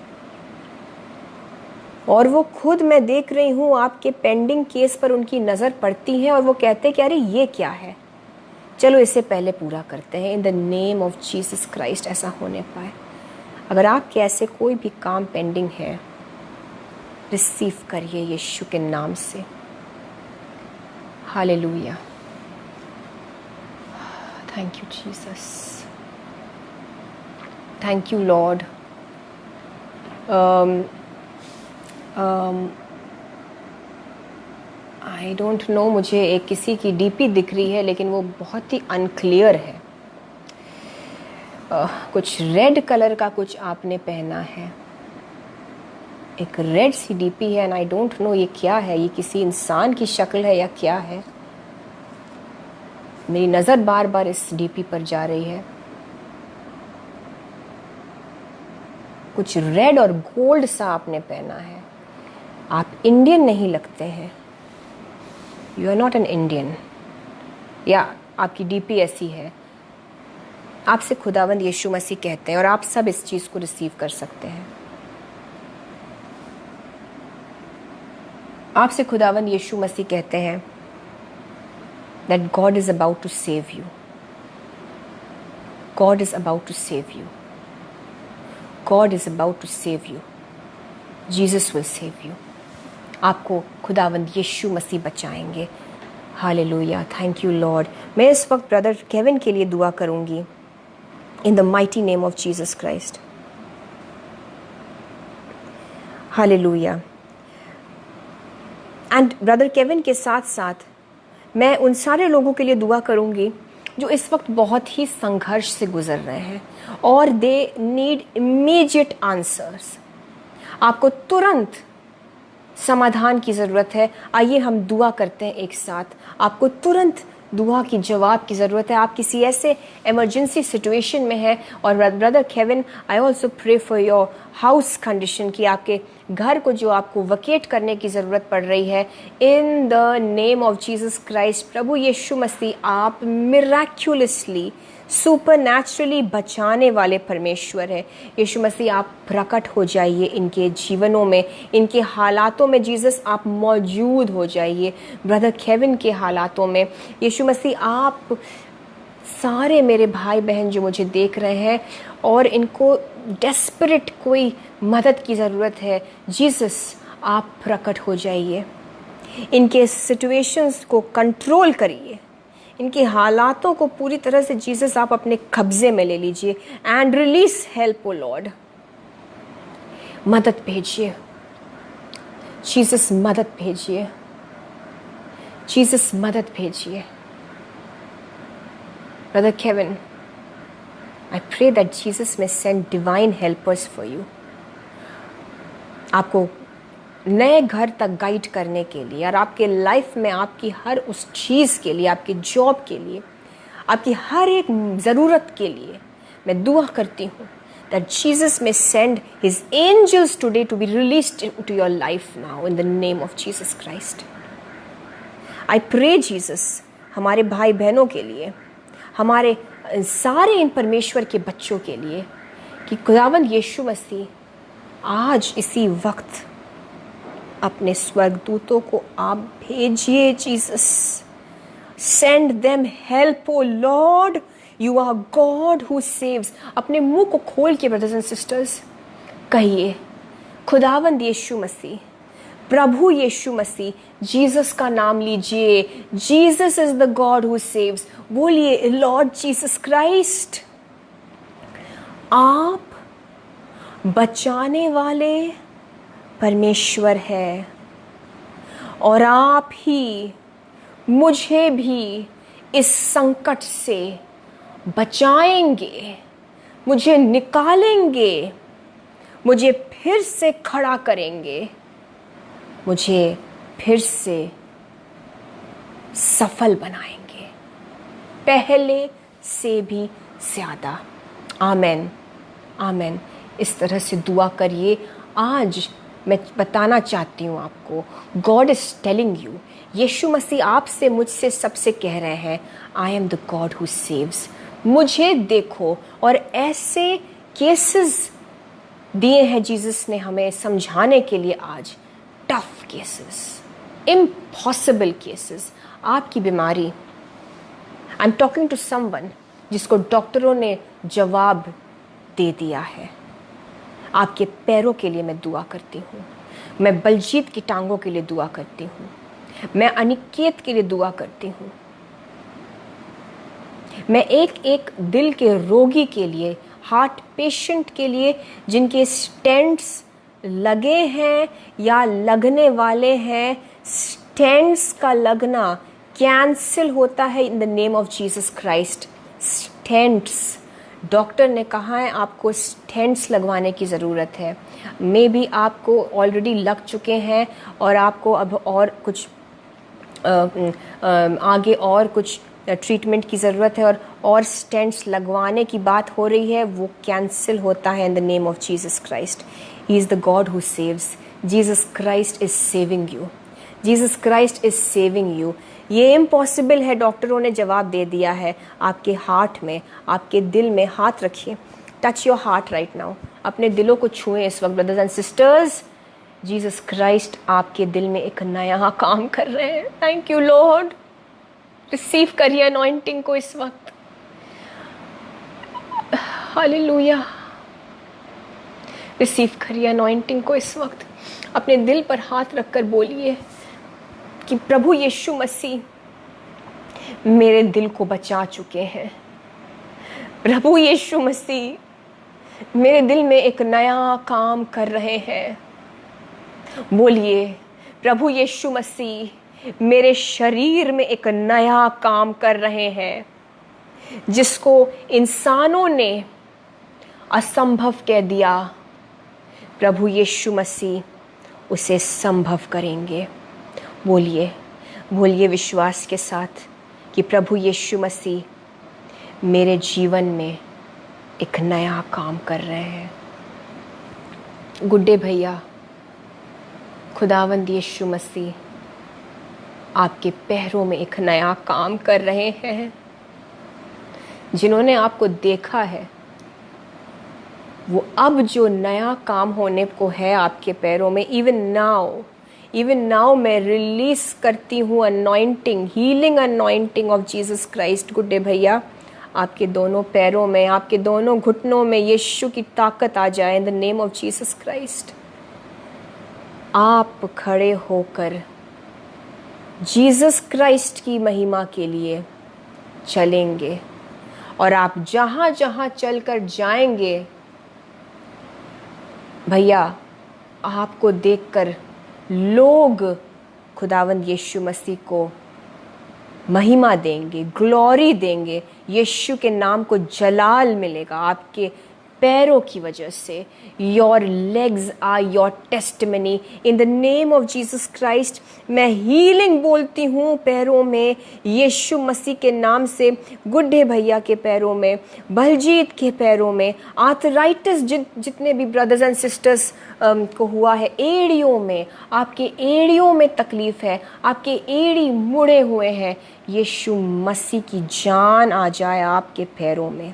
और वो खुद, मैं देख रही हूँ आपके पेंडिंग केस पर उनकी नज़र पड़ती है और वो कहते हैं कि अरे ये क्या है, चलो इसे पहले पूरा करते हैं। इन the name of Jesus Christ ऐसा होने पाए। अगर आपके ऐसे कोई भी काम पेंडिंग है, रिसीव करिए यीशु के नाम से। Hallelujah, thank you Jesus, thank you Lord. I don't know, मुझे एक किसी की डीपी दिख रही है लेकिन वो बहुत ही अनक्लियर है। कुछ रेड कलर का कुछ आपने पहना है, एक रेड सी डीपी है, एंड आई डोंट नो ये क्या है, ये किसी इंसान की शक्ल है या क्या है। मेरी नज़र बार बार इस डीपी पर जा रही है। कुछ रेड और गोल्ड सा आपने पहना है। आप इंडियन नहीं लगते हैं, you are not an Indian, या आपकी डीपी ऐसी है। आपसे खुदावंद यीशु मसीह कहते हैं, और आप सब इस चीज़ को रिसीव कर सकते हैं। आपसे खुदावंद यीशु मसीह कहते हैं that God is about to save you. God is about to save you. God is about to save you. Jesus will save you. आपको खुदावंद यीशु मसीह बचाएंगे। Hallelujah, thank you Lord. मैं इस वक्त ब्रदर केविन के लिए दुआ करूंगी in the mighty name of Jesus Christ. Hallelujah. And brother Kevin के साथ साथ मैं उन सारे लोगों के लिए दुआ करूंगी जो इस वक्त बहुत ही संघर्ष से गुजर रहे हैं और दे नीड इमीडिएट आंसर्स। आपको तुरंत समाधान की ज़रूरत है। आइए हम दुआ करते हैं एक साथ। आपको तुरंत दुआ की जवाब की ज़रूरत है। आप किसी ऐसे इमरजेंसी सिचुएशन में हैं, और brother Kevin, I also pray for your house condition, कि आपके घर को जो आपको वकेट करने की ज़रूरत पड़ रही है, in the name of Jesus Christ, प्रभु यीशु मसीह आप मिराक्युलसली सुपरनैचुरली बचाने वाले परमेश्वर है। यीशु मसीह आप प्रकट हो जाइए इनके जीवनों में, इनके हालातों में। जीसस आप मौजूद हो जाइए ब्रदर केविन के हालातों में। यीशु मसीह आप सारे मेरे भाई बहन जो मुझे देख रहे हैं और इनको डेस्परेट कोई मदद की ज़रूरत है, जीसस आप प्रकट हो जाइए, इनके सिचुएशंस को कंट्रोल करिए, इनके हालातों को पूरी तरह से जीसस आप अपने कब्जे में ले लीजिए। And release help O Lord, मदद भेजिए जीसस, मदद भेजिए जीसस, मदद भेजिए। Brother Kevin, I pray that Jesus may send divine helpers for you. आपको नए घर तक गाइड करने के लिए और आपके लाइफ में आपकी हर उस चीज़ के लिए, आपकी जॉब के लिए, आपकी हर एक ज़रूरत के लिए मैं दुआ करती हूँ that Jesus may send his angels today to be released into your life now in the name of Jesus Christ. I pray Jesus, हमारे भाई बहनों के लिए, हमारे सारे इन परमेश्वर के बच्चों के लिए, कि खुदावंद यीशु मसीह आज इसी वक्त अपने स्वर्गदूतों को आप भेजिए Jesus. Send them help O Lord, you are God who saves. अपने मुंह को खोल के ब्रदर्स एंड सिस्टर्स कहिए, खुदावंद यीशु मसीह, प्रभु यीशु मसीह, जीसस का नाम लीजिए। Jesus is the God who saves. बोलिए, लॉर्ड जीसस क्राइस्ट, आप बचाने वाले परमेश्वर है और आप ही मुझे भी इस संकट से बचाएंगे, मुझे निकालेंगे, मुझे फिर से खड़ा करेंगे, मुझे फिर से सफल बनाएंगे, पहले से भी ज़्यादा। आमेन, आमेन। इस तरह से दुआ करिए। आज मैं बताना चाहती हूँ आपको, गॉड इज टेलिंग यू, यीशु मसीह आपसे मुझसे सबसे कह रहे हैं, I am the God who saves. मुझे देखो। और ऐसे केसेस दिए हैं जीसस ने हमें समझाने के लिए आज, टफ केसेस, इम्पॉसिबल केसेस। आपकी बीमारी, I am talking to someone जिसको डॉक्टरों ने जवाब दे दिया है। आपके पैरों के लिए मैं दुआ करती हूँ, मैं बलजीत की टांगों के लिए दुआ करती हूँ, मैं अनिकेत के लिए दुआ करती हूँ, मैं एक एक दिल के रोगी के लिए, हार्ट पेशेंट के लिए जिनके स्टेंट्स लगे हैं या लगने वाले हैं, स्टेंट्स का लगना कैंसिल होता है in the name of Jesus Christ. Stents, doctor ने कहा है आपको स्टेंट्स लगवाने की ज़रूरत है। मे बी आपको ऑलरेडी लग चुके हैं और आपको अब और कुछ आगे और कुछ ट्रीटमेंट की ज़रूरत है और स्टेंट्स लगवाने की बात हो रही है, वो कैंसिल होता है in the name of Jesus Christ. He is the God who saves. Jesus Christ is saving you. Jesus Christ is saving you. ये इम्पॉसिबल है, डॉक्टरों ने जवाब दे दिया है। आपके हार्ट में, आपके दिल में हाथ रखिए। Touch your heart right now. अपने दिलों को छुएं इस वक्त brothers and sisters. Jesus Christ आपके दिल में एक नया काम कर रहे हैं। Thank you Lord. रिसीव करिए अनॉइंटिंग को इस वक्त। हालेलुया। रिसीव करिए अनॉइंटिंग को इस वक्त। अपने दिल पर हाथ रखकर बोलिए कि प्रभु यीशु मसीह मेरे दिल को बचा चुके हैं। प्रभु यीशु मसीह मेरे दिल में एक नया काम कर रहे हैं। बोलिए, प्रभु यीशु मसीह मेरे शरीर में एक नया काम कर रहे हैं, जिसको इंसानों ने असंभव कह दिया, प्रभु यीशु मसीह उसे संभव करेंगे। बोलिए, बोलिए विश्वास के साथ कि प्रभु यीशु मसीह मेरे जीवन में एक नया काम कर रहे हैं। गुड्डे भैया, खुदावंद यीशु मसीह आपके पैरों में एक नया काम कर रहे हैं। जिन्होंने आपको देखा है, वो अब जो नया काम होने को है आपके पैरों में, इवन नाउ मैं रिलीज करती हूँ anointing, healing anointing of Jesus Christ. गुड्डे भैया, आपके दोनों पैरों में, आपके दोनों घुटनों में यीशु की ताकत आ जाए in the name of Jesus Christ. आप खड़े होकर जीसस क्राइस्ट की महिमा के लिए चलेंगे और आप जहाँ जहाँ चलकर जाएंगे भैया, आपको देखकर लोग खुदावंद यीशु मसीह को महिमा देंगे, ग्लोरी देंगे। यीशु के नाम को जलाल मिलेगा आपके पैरों की वजह से। Your legs are your testimony in the name of Jesus Christ. मैं हीलिंग बोलती हूँ पैरों में यीशु मसीह के नाम से। गुड्डे भैया के पैरों में, बलजीत के पैरों में, आर्थराइटिस जितने भी ब्रदर्स एंड सिस्टर्स को हुआ है, एड़ियों में, आपके एड़ियों में तकलीफ है, आपके एड़ी मुड़े हुए हैं, यीशु मसीह की जान आ जाए आपके पैरों में।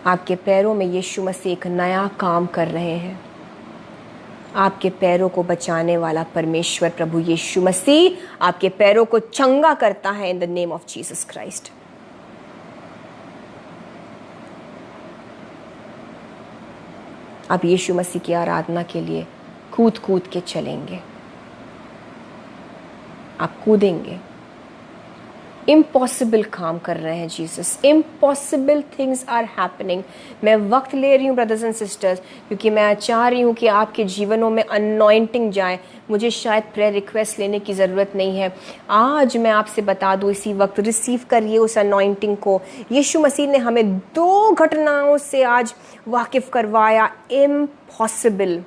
आपके पैरों में यीशु मसीह एक नया काम कर रहे हैं। आपके पैरों को बचाने वाला परमेश्वर प्रभु यीशु मसीह आपके पैरों को चंगा करता है in the name of Jesus Christ. आप यीशु मसीह की आराधना के लिए कूद कूद के चलेंगे, आप कूदेंगे। इम्पॉसिबल काम कर रहे हैं Jesus, impossible things are happening. मैं वक्त ले रही हूँ ब्रदर्स एंड सिस्टर्स, क्योंकि मैं चाह रही हूँ कि आपके जीवनों में अनॉइंटिंग जाए। मुझे शायद प्रेयर रिक्वेस्ट लेने की ज़रूरत नहीं है। आज मैं आपसे बता दूँ, इसी वक्त रिसीव करिए उस अनॉइंटिंग को। यीशु मसीह ने हमें 2 घटनाओं से आज वाकिफ़ करवाया। इम्पॉसिबल,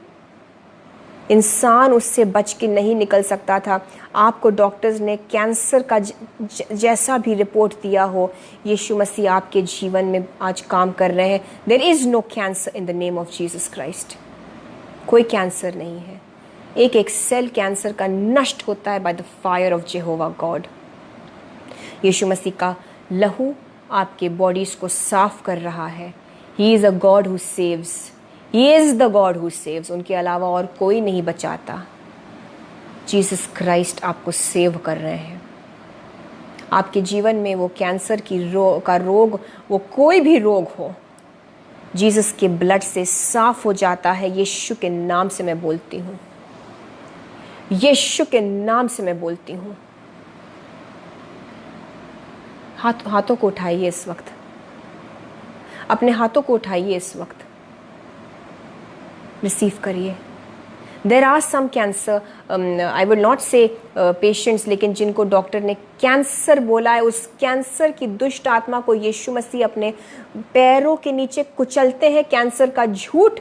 इंसान उससे बच के नहीं निकल सकता था। आपको डॉक्टर्स ने कैंसर का जैसा भी रिपोर्ट दिया हो, यीशु मसीह आपके जीवन में आज काम कर रहे हैं। There is no cancer in the name of Jesus Christ. कोई कैंसर नहीं है। एक एक सेल कैंसर का नष्ट होता है by the fire of Jehovah God. Yeshu Masih का लहू आपके बॉडीज को साफ कर रहा है। He is a God who saves, he is the God who saves. उनके अलावा और कोई नहीं बचाता। जीसस क्राइस्ट आपको सेव कर रहे हैं। आपके जीवन में वो कैंसर का रोग, वो कोई भी रोग हो, जीसस के ब्लड से साफ हो जाता है। यीशु के नाम से मैं बोलती हूँ, यीशु के नाम से मैं बोलती हूँ। हाथों को उठाइए इस वक्त, अपने हाथों को उठाइए इस वक्त, रिसीव करिए। There are some cancer, I will not say patients, लेकिन जिनको डॉक्टर ने कैंसर बोला है, उस कैंसर की दुष्ट आत्मा को यीशु मसीह अपने पैरों के नीचे कुचलते हैं। कैंसर का झूठ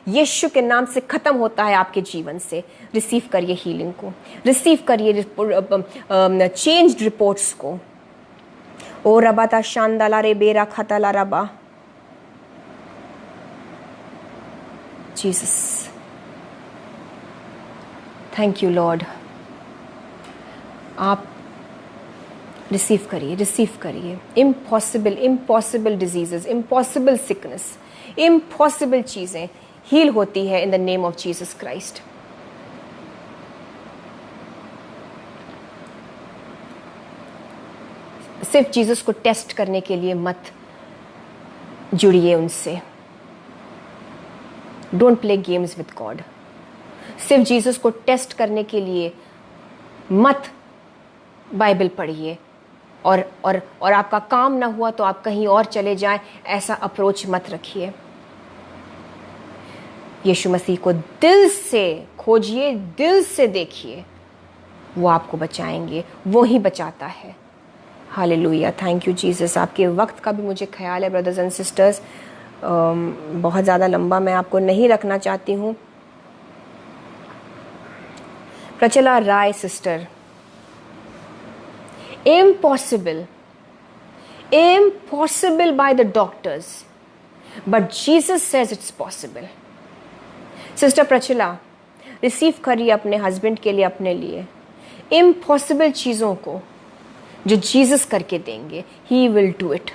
यीशु के नाम से खत्म होता है आपके जीवन से। रिसीव करिए हीलिंग को, रिसीव करिए चेंज्ड रिपोर्ट्स को। ओ रबाता शांदाला रे बेरा खताला रबा। Jesus, thank you Lord. आप रिसीव करिए, रिसीव करिए। Impossible, impossible diseases, impossible sickness, impossible चीज़ें हील होती है in the name of Jesus Christ. सिर्फ जीसस को टेस्ट करने के लिए मत जुड़िए उनसे। Don't play games with God. सिर्फ जीसस को टेस्ट करने के लिए मत बाइबल पढ़िए और आपका काम ना हुआ तो आप कहीं और चले जाएं, ऐसा अप्रोच मत रखिए। यीशु मसीह को दिल से खोजिए, दिल से देखिए, वो आपको बचाएंगे, वो ही बचाता है। Hallelujah, thank you Jesus. आपके वक्त का भी मुझे ख्याल है ब्रदर्स एंड सिस्टर्स। बहुत ज़्यादा लंबा मैं आपको नहीं रखना चाहती हूँ। Prachala Rai sister, impossible, impossible by the doctors, but Jesus says it's possible. Sister Prachala, receive करिए अपने हस्बैंड के लिए, अपने लिए इम्पॉसिबल चीज़ों को जो जीसस करके देंगे। He will do it.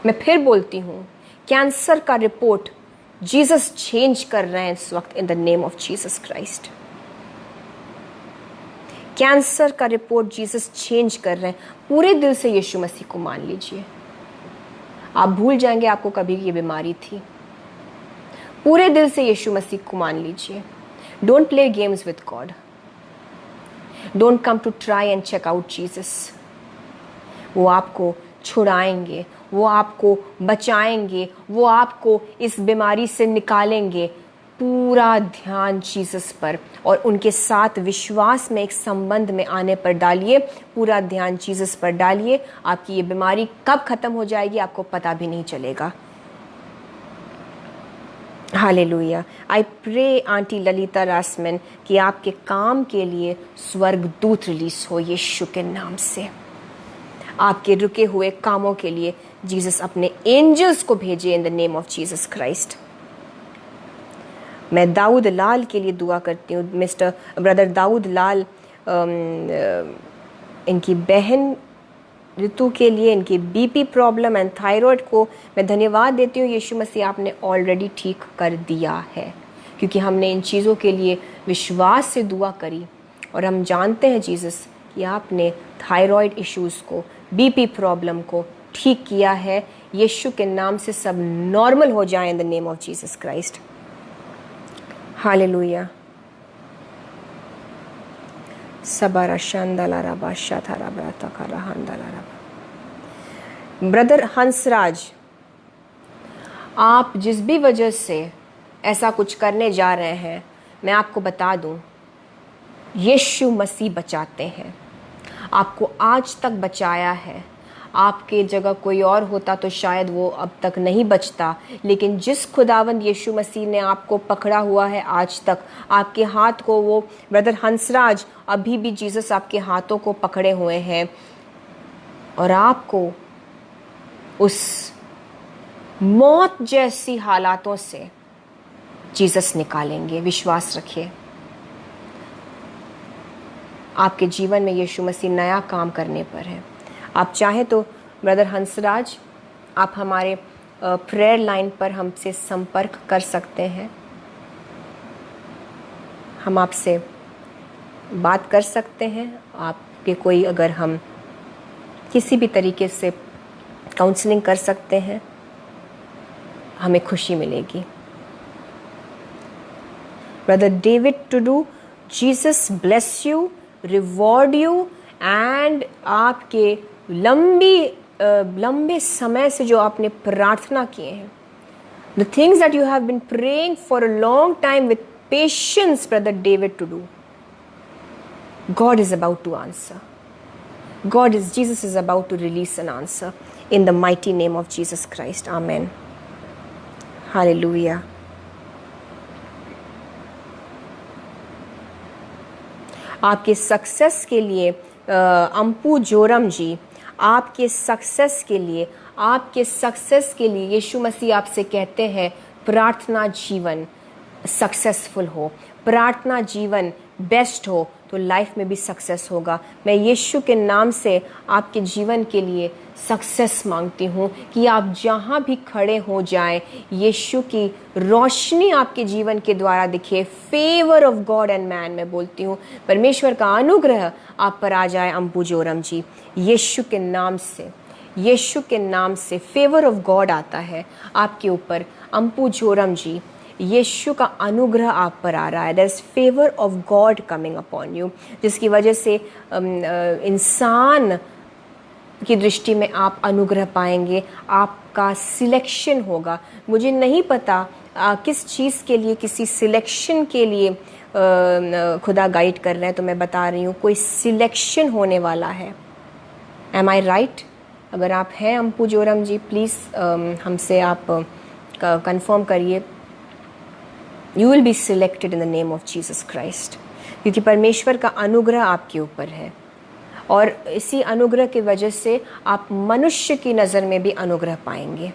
मैं फिर बोलती हूँ, कैंसर का रिपोर्ट जीसस चेंज कर रहे हैं इस वक्त in the name of Jesus Christ. Cancer का रिपोर्ट जीसस चेंज कर रहे हैं। पूरे दिल से यीशु मसीह को मान लीजिए। आप भूल जाएंगे आपको कभी ये बीमारी थी। पूरे दिल से यीशु मसीह को मान लीजिए। Don't play games with God. Don't come to try and check out Jesus. वो आपको छुड़ाएंगे, वो आपको बचाएंगे, वो आपको इस बीमारी से निकालेंगे। पूरा ध्यान जीसस पर और उनके साथ विश्वास में एक संबंध में आने पर डालिए। पूरा ध्यान जीसस पर डालिए। आपकी ये बीमारी कब खत्म हो जाएगी आपको पता भी नहीं चलेगा। Hallelujah. I pray aunty Lalita Rasman कि आपके काम के लिए स्वर्गदूत रिलीज हो यीशु के नाम से। आपके रुके हुए कामों के लिए जीसस अपने एंजल्स को भेजे इन the name of Jesus Christ. मैं दाऊद लाल के लिए दुआ करती हूँ। मिस्टर ब्रदर दाऊद लाल, इनकी बहन ऋतु के लिए, इनकी बीपी प्रॉब्लम एंड थायराइड को मैं धन्यवाद देती हूँ। यीशु मसीह आपने ऑलरेडी ठीक कर दिया है। क्योंकि हमने इन चीज़ों के लिए विश्वास से दुआ करी और हम जानते हैं जीसस कि आपने थायराइड इश्यूज़ को, बीपी प्रॉब्लम को ठीक किया है। यीशु के नाम से सब नॉर्मल हो जाए in the name of Jesus Christ. Hallelujah. सबरा शांदला बादशाह थारा ब्राता खरा हंदला। ब्रदर हंसराज, आप जिस भी वजह से ऐसा कुछ करने जा रहे हैं, मैं आपको बता दूं, यीशु मसीह बचाते हैं। आपको आज तक बचाया है। आपके जगह कोई और होता तो शायद वो अब तक नहीं बचता, लेकिन जिस खुदावंद यीशु मसीह ने आपको पकड़ा हुआ है आज तक, आपके हाथ को वो ब्रदर हंसराज अभी भी जीसस आपके हाथों को पकड़े हुए हैं और आपको उस मौत जैसी हालातों से जीसस निकालेंगे। विश्वास रखिए, आपके जीवन में यीशु मसीह नया काम करने पर है। आप चाहें तो ब्रदर हंसराज, आप हमारे प्रेयर लाइन पर हमसे संपर्क कर सकते हैं। हम आपसे बात कर सकते हैं। आपके कोई अगर हम किसी भी तरीके से काउंसलिंग कर सकते हैं, हमें खुशी मिलेगी। Brother David Tudu, Jesus bless you, reward you and आपके लंबे समय से जो आपने प्रार्थना किए हैं, the things that you have been praying for a long time with patience, brother David Tudu, God is about to answer. Jesus is about to release an answer in the mighty name of Jesus Christ. Amen. Hallelujah. आपके success के लिए अंपू जोरम जी, आपके success के लिए यीशु मसीह आपसे कहते हैं, प्रार्थना जीवन सक्सेसफुल हो, प्रार्थना जीवन बेस्ट हो तो लाइफ में भी सक्सेस होगा। मैं यीशु के नाम से आपके जीवन के लिए सक्सेस मांगती हूँ कि आप जहाँ भी खड़े हो जाएं, यीशु की रोशनी आपके जीवन के द्वारा दिखे। Favour of God and man, मैं बोलती हूँ परमेश्वर का अनुग्रह आप पर आ जाए। अंबू जोरम जी, यीशु के नाम से फेवर ऑफ गॉड आता है आपके ऊपर। अंपू जोरम जी, यीशु का अनुग्रह आप पर आ रहा है। There is favour of God coming upon you, जिसकी वजह से इंसान की दृष्टि में आप अनुग्रह पाएंगे। आपका सिलेक्शन होगा। मुझे नहीं पता किस चीज़ के लिए, किसी सिलेक्शन के लिए खुदा गाइड कर रहे हैं, तो मैं बता रही हूँ कोई सिलेक्शन होने वाला है। एम आई राइट? अगर आप हैं अंपू जोरम जी, प्लीज़ हमसे आप कंफर्म करिए। You will be selected in the name of Jesus Christ, क्योंकि परमेश्वर का अनुग्रह आपके ऊपर है और इसी अनुग्रह की वजह से आप मनुष्य की नज़र में भी अनुग्रह पाएंगे।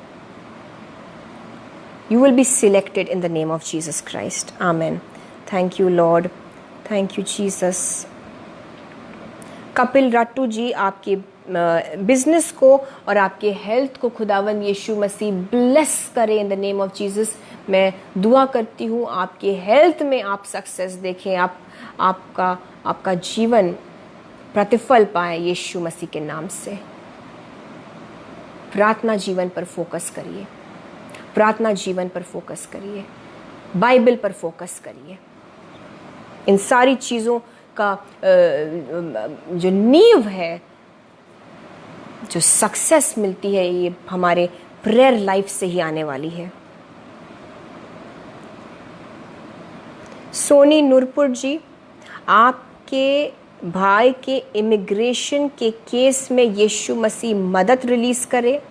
You will be selected in the name of Jesus Christ. Amen. Thank you lord, thank you Jesus. Kapil Ratu ji, आपके बिजनेस को और आपके हेल्थ को खुदावंद यीशु मसीह ब्लेस करे इन द नेम ऑफ जीसस। मैं दुआ करती हूँ आपके हेल्थ में आप सक्सेस देखें, आपका जीवन प्रतिफल पाए यीशु मसीह के नाम से। प्रार्थना जीवन पर फोकस करिए, प्रार्थना जीवन पर फोकस करिए, बाइबल पर फोकस करिए। इन सारी चीज़ों का जो नींव है, जो सक्सेस मिलती है, ये हमारे प्रेयर लाइफ से ही आने वाली है। सोनी नूरपुर जी, आपके भाई के इमिग्रेशन के केस में यीशु मसीह मदद रिलीज करे,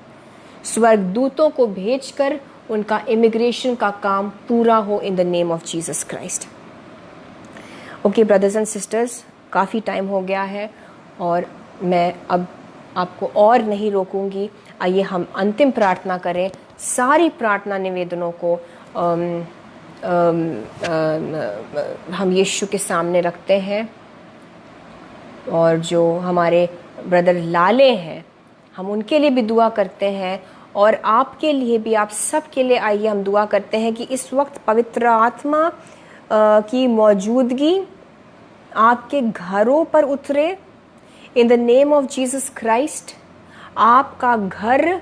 स्वर्गदूतों को भेजकर उनका इमिग्रेशन का काम पूरा हो इन the name of Jesus Christ. Okay brothers and sisters, काफ़ी टाइम हो गया है और मैं अब आपको और नहीं रोकूंगी। आइए हम अंतिम प्रार्थना करें। सारी प्रार्थना निवेदनों को हम यीशु के सामने रखते हैं और जो हमारे ब्रदर लाले हैं, हम उनके लिए भी दुआ करते हैं और आपके लिए भी, आप सब के लिए आइए हम दुआ करते हैं कि इस वक्त पवित्र आत्मा की मौजूदगी आपके घरों पर उतरे। इन the name of Jesus Christ, आपका घर,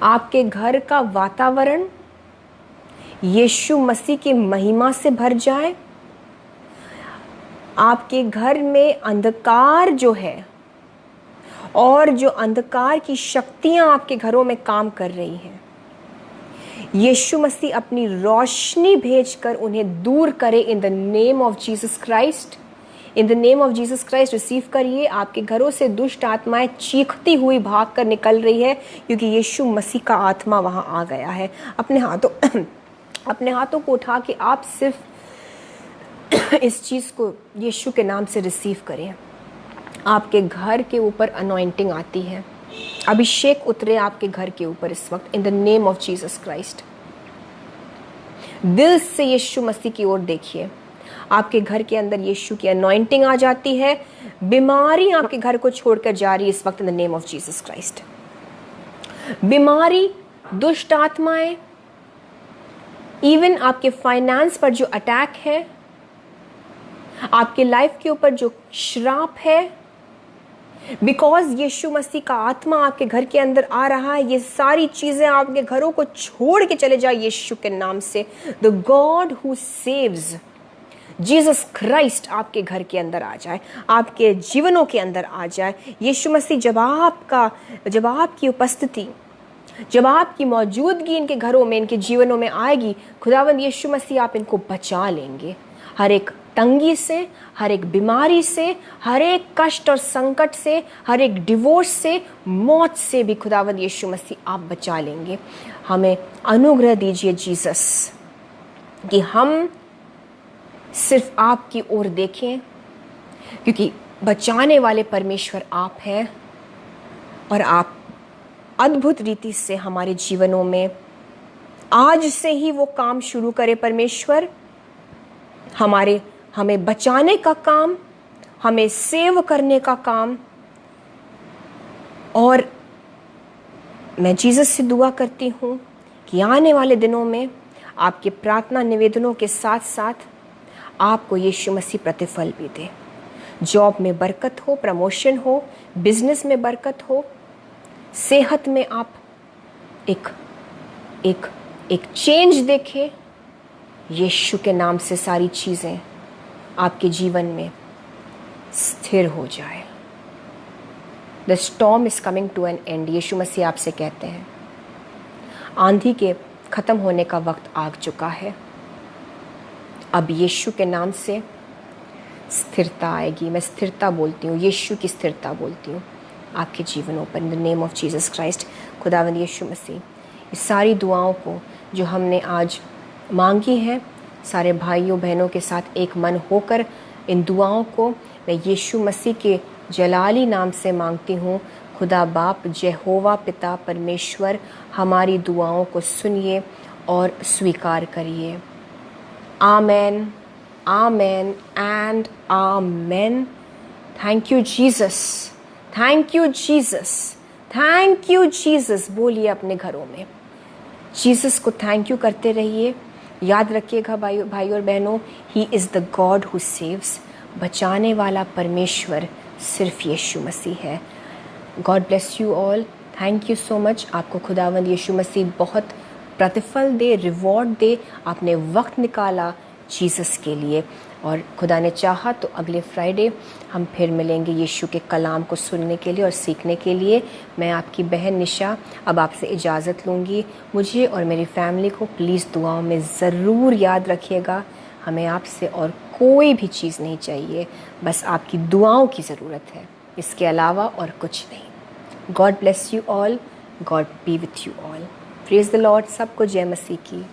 आपके घर का वातावरण यीशु मसीह की महिमा से भर जाए। आपके घर में अंधकार जो है और जो अंधकार की शक्तियां आपके घरों में काम कर रही हैं, यीशु मसीह अपनी रोशनी भेजकर उन्हें दूर करे। इन the name of Jesus Christ, in the name of Jesus Christ receive करिए। आपके घरों से दुष्ट आत्माएं चीखती हुई भाग कर निकल रही है, क्योंकि यीशु मसीह का आत्मा वहां आ गया है। अपने हाथों को उठा के आप सिर्फ इस चीज को यीशु के नाम से रिसीव करें। आपके घर के ऊपर अनॉइंटिंग आती है, अभिषेक उतरे आपके घर के ऊपर इस वक्त। In the name of Jesus Christ, दिल से यीशु मसीह की ओर देखिए। आपके घर के अंदर यीशु की अनॉइंटिंग आ जाती है। बीमारी आपके घर को छोड़कर जा रही है इस वक्त in the name of Jesus Christ. बीमारी, दुष्ट आत्माएं, इवन आपके फाइनेंस पर जो अटैक है, आपके लाइफ के ऊपर जो श्राप है, बिकॉज यीशु मसीह का आत्मा आपके घर के अंदर आ रहा है, ये सारी चीजें आपके घरों को छोड़ के चले जाए यीशु के नाम से। The God who saves, Jesus Christ आपके घर के अंदर आ जाए, आपके जीवनों के अंदर आ जाए। यीशु मसीह जब आपकी उपस्थिति, जब आपकी मौजूदगी इनके घरों में, इनके जीवनों में आएगी, खुदावंद यीशु मसीह आप इनको बचा लेंगे हर एक तंगी से, हर एक बीमारी से, हर एक कष्ट और संकट से, हर एक डिवोर्स से, मौत से भी खुदावंद यीशु मसीह आप बचा लेंगे। हमें अनुग्रह दीजिए जीसस कि हम सिर्फ आपकी ओर देखें, क्योंकि बचाने वाले परमेश्वर आप हैं और आप अद्भुत रीति से हमारे जीवनों में आज से ही वो काम शुरू करें परमेश्वर। हमें बचाने का काम, हमें सेव करने का काम। और मैं जीसस से दुआ करती हूँ कि आने वाले दिनों में आपके प्रार्थना निवेदनों के साथ साथ आपको यीशु मसीह प्रतिफल भी दे। जॉब में बरकत हो, प्रमोशन हो, बिजनेस में बरकत हो, सेहत में आप एक चेंज देखें। यीशु के नाम से सारी चीज़ें आपके जीवन में स्थिर हो जाए। The storm is coming to an end. Yeshu Masih आपसे कहते हैं आंधी के खत्म होने का वक्त आ चुका है। अब यीशु के नाम से स्थिरता आएगी। मैं स्थिरता बोलती हूँ, यीशु की स्थिरता बोलती हूँ आपके जीवनों पर। इन the name of Jesus Christ, खुदावंद यीशु मसीह, इस सारी दुआओं को जो हमने आज मांगी हैं, सारे भाइयों बहनों के साथ एक मन होकर इन दुआओं को मैं यीशु मसीह के जलाली नाम से मांगती हूँ। खुदा बाप, यहोवा पिता परमेश्वर, हमारी दुआओं को सुनिए और स्वीकार करिए। Amen, amen and amen. Thank you Jesus, thank you Jesus, thank you Jesus. बोलिए अपने घरों में जीसस को थैंक यू करते रहिए। याद रखिएगा भाई और बहनों, ही is the God who saves. बचाने वाला परमेश्वर सिर्फ यीशु मसीह है। God bless you all. Thank you so much. आपको खुदावंद यीशु मसीह बहुत प्रतिफल दे, रिवॉर्ड दे। आपने वक्त निकाला जीसस के लिए, और खुदा ने चाहा तो अगले फ्राइडे हम फिर मिलेंगे यीशु के कलाम को सुनने के लिए और सीखने के लिए। मैं आपकी बहन निशा अब आपसे इजाज़त लूँगी। मुझे और मेरी फैमिली को प्लीज़ दुआओं में ज़रूर याद रखिएगा। हमें आपसे और कोई भी चीज़ नहीं चाहिए, बस आपकी दुआओं की ज़रूरत है, इसके अलावा और कुछ नहीं। God bless you all. God B with you all. Praise the Lord. सबको जय मसीह की।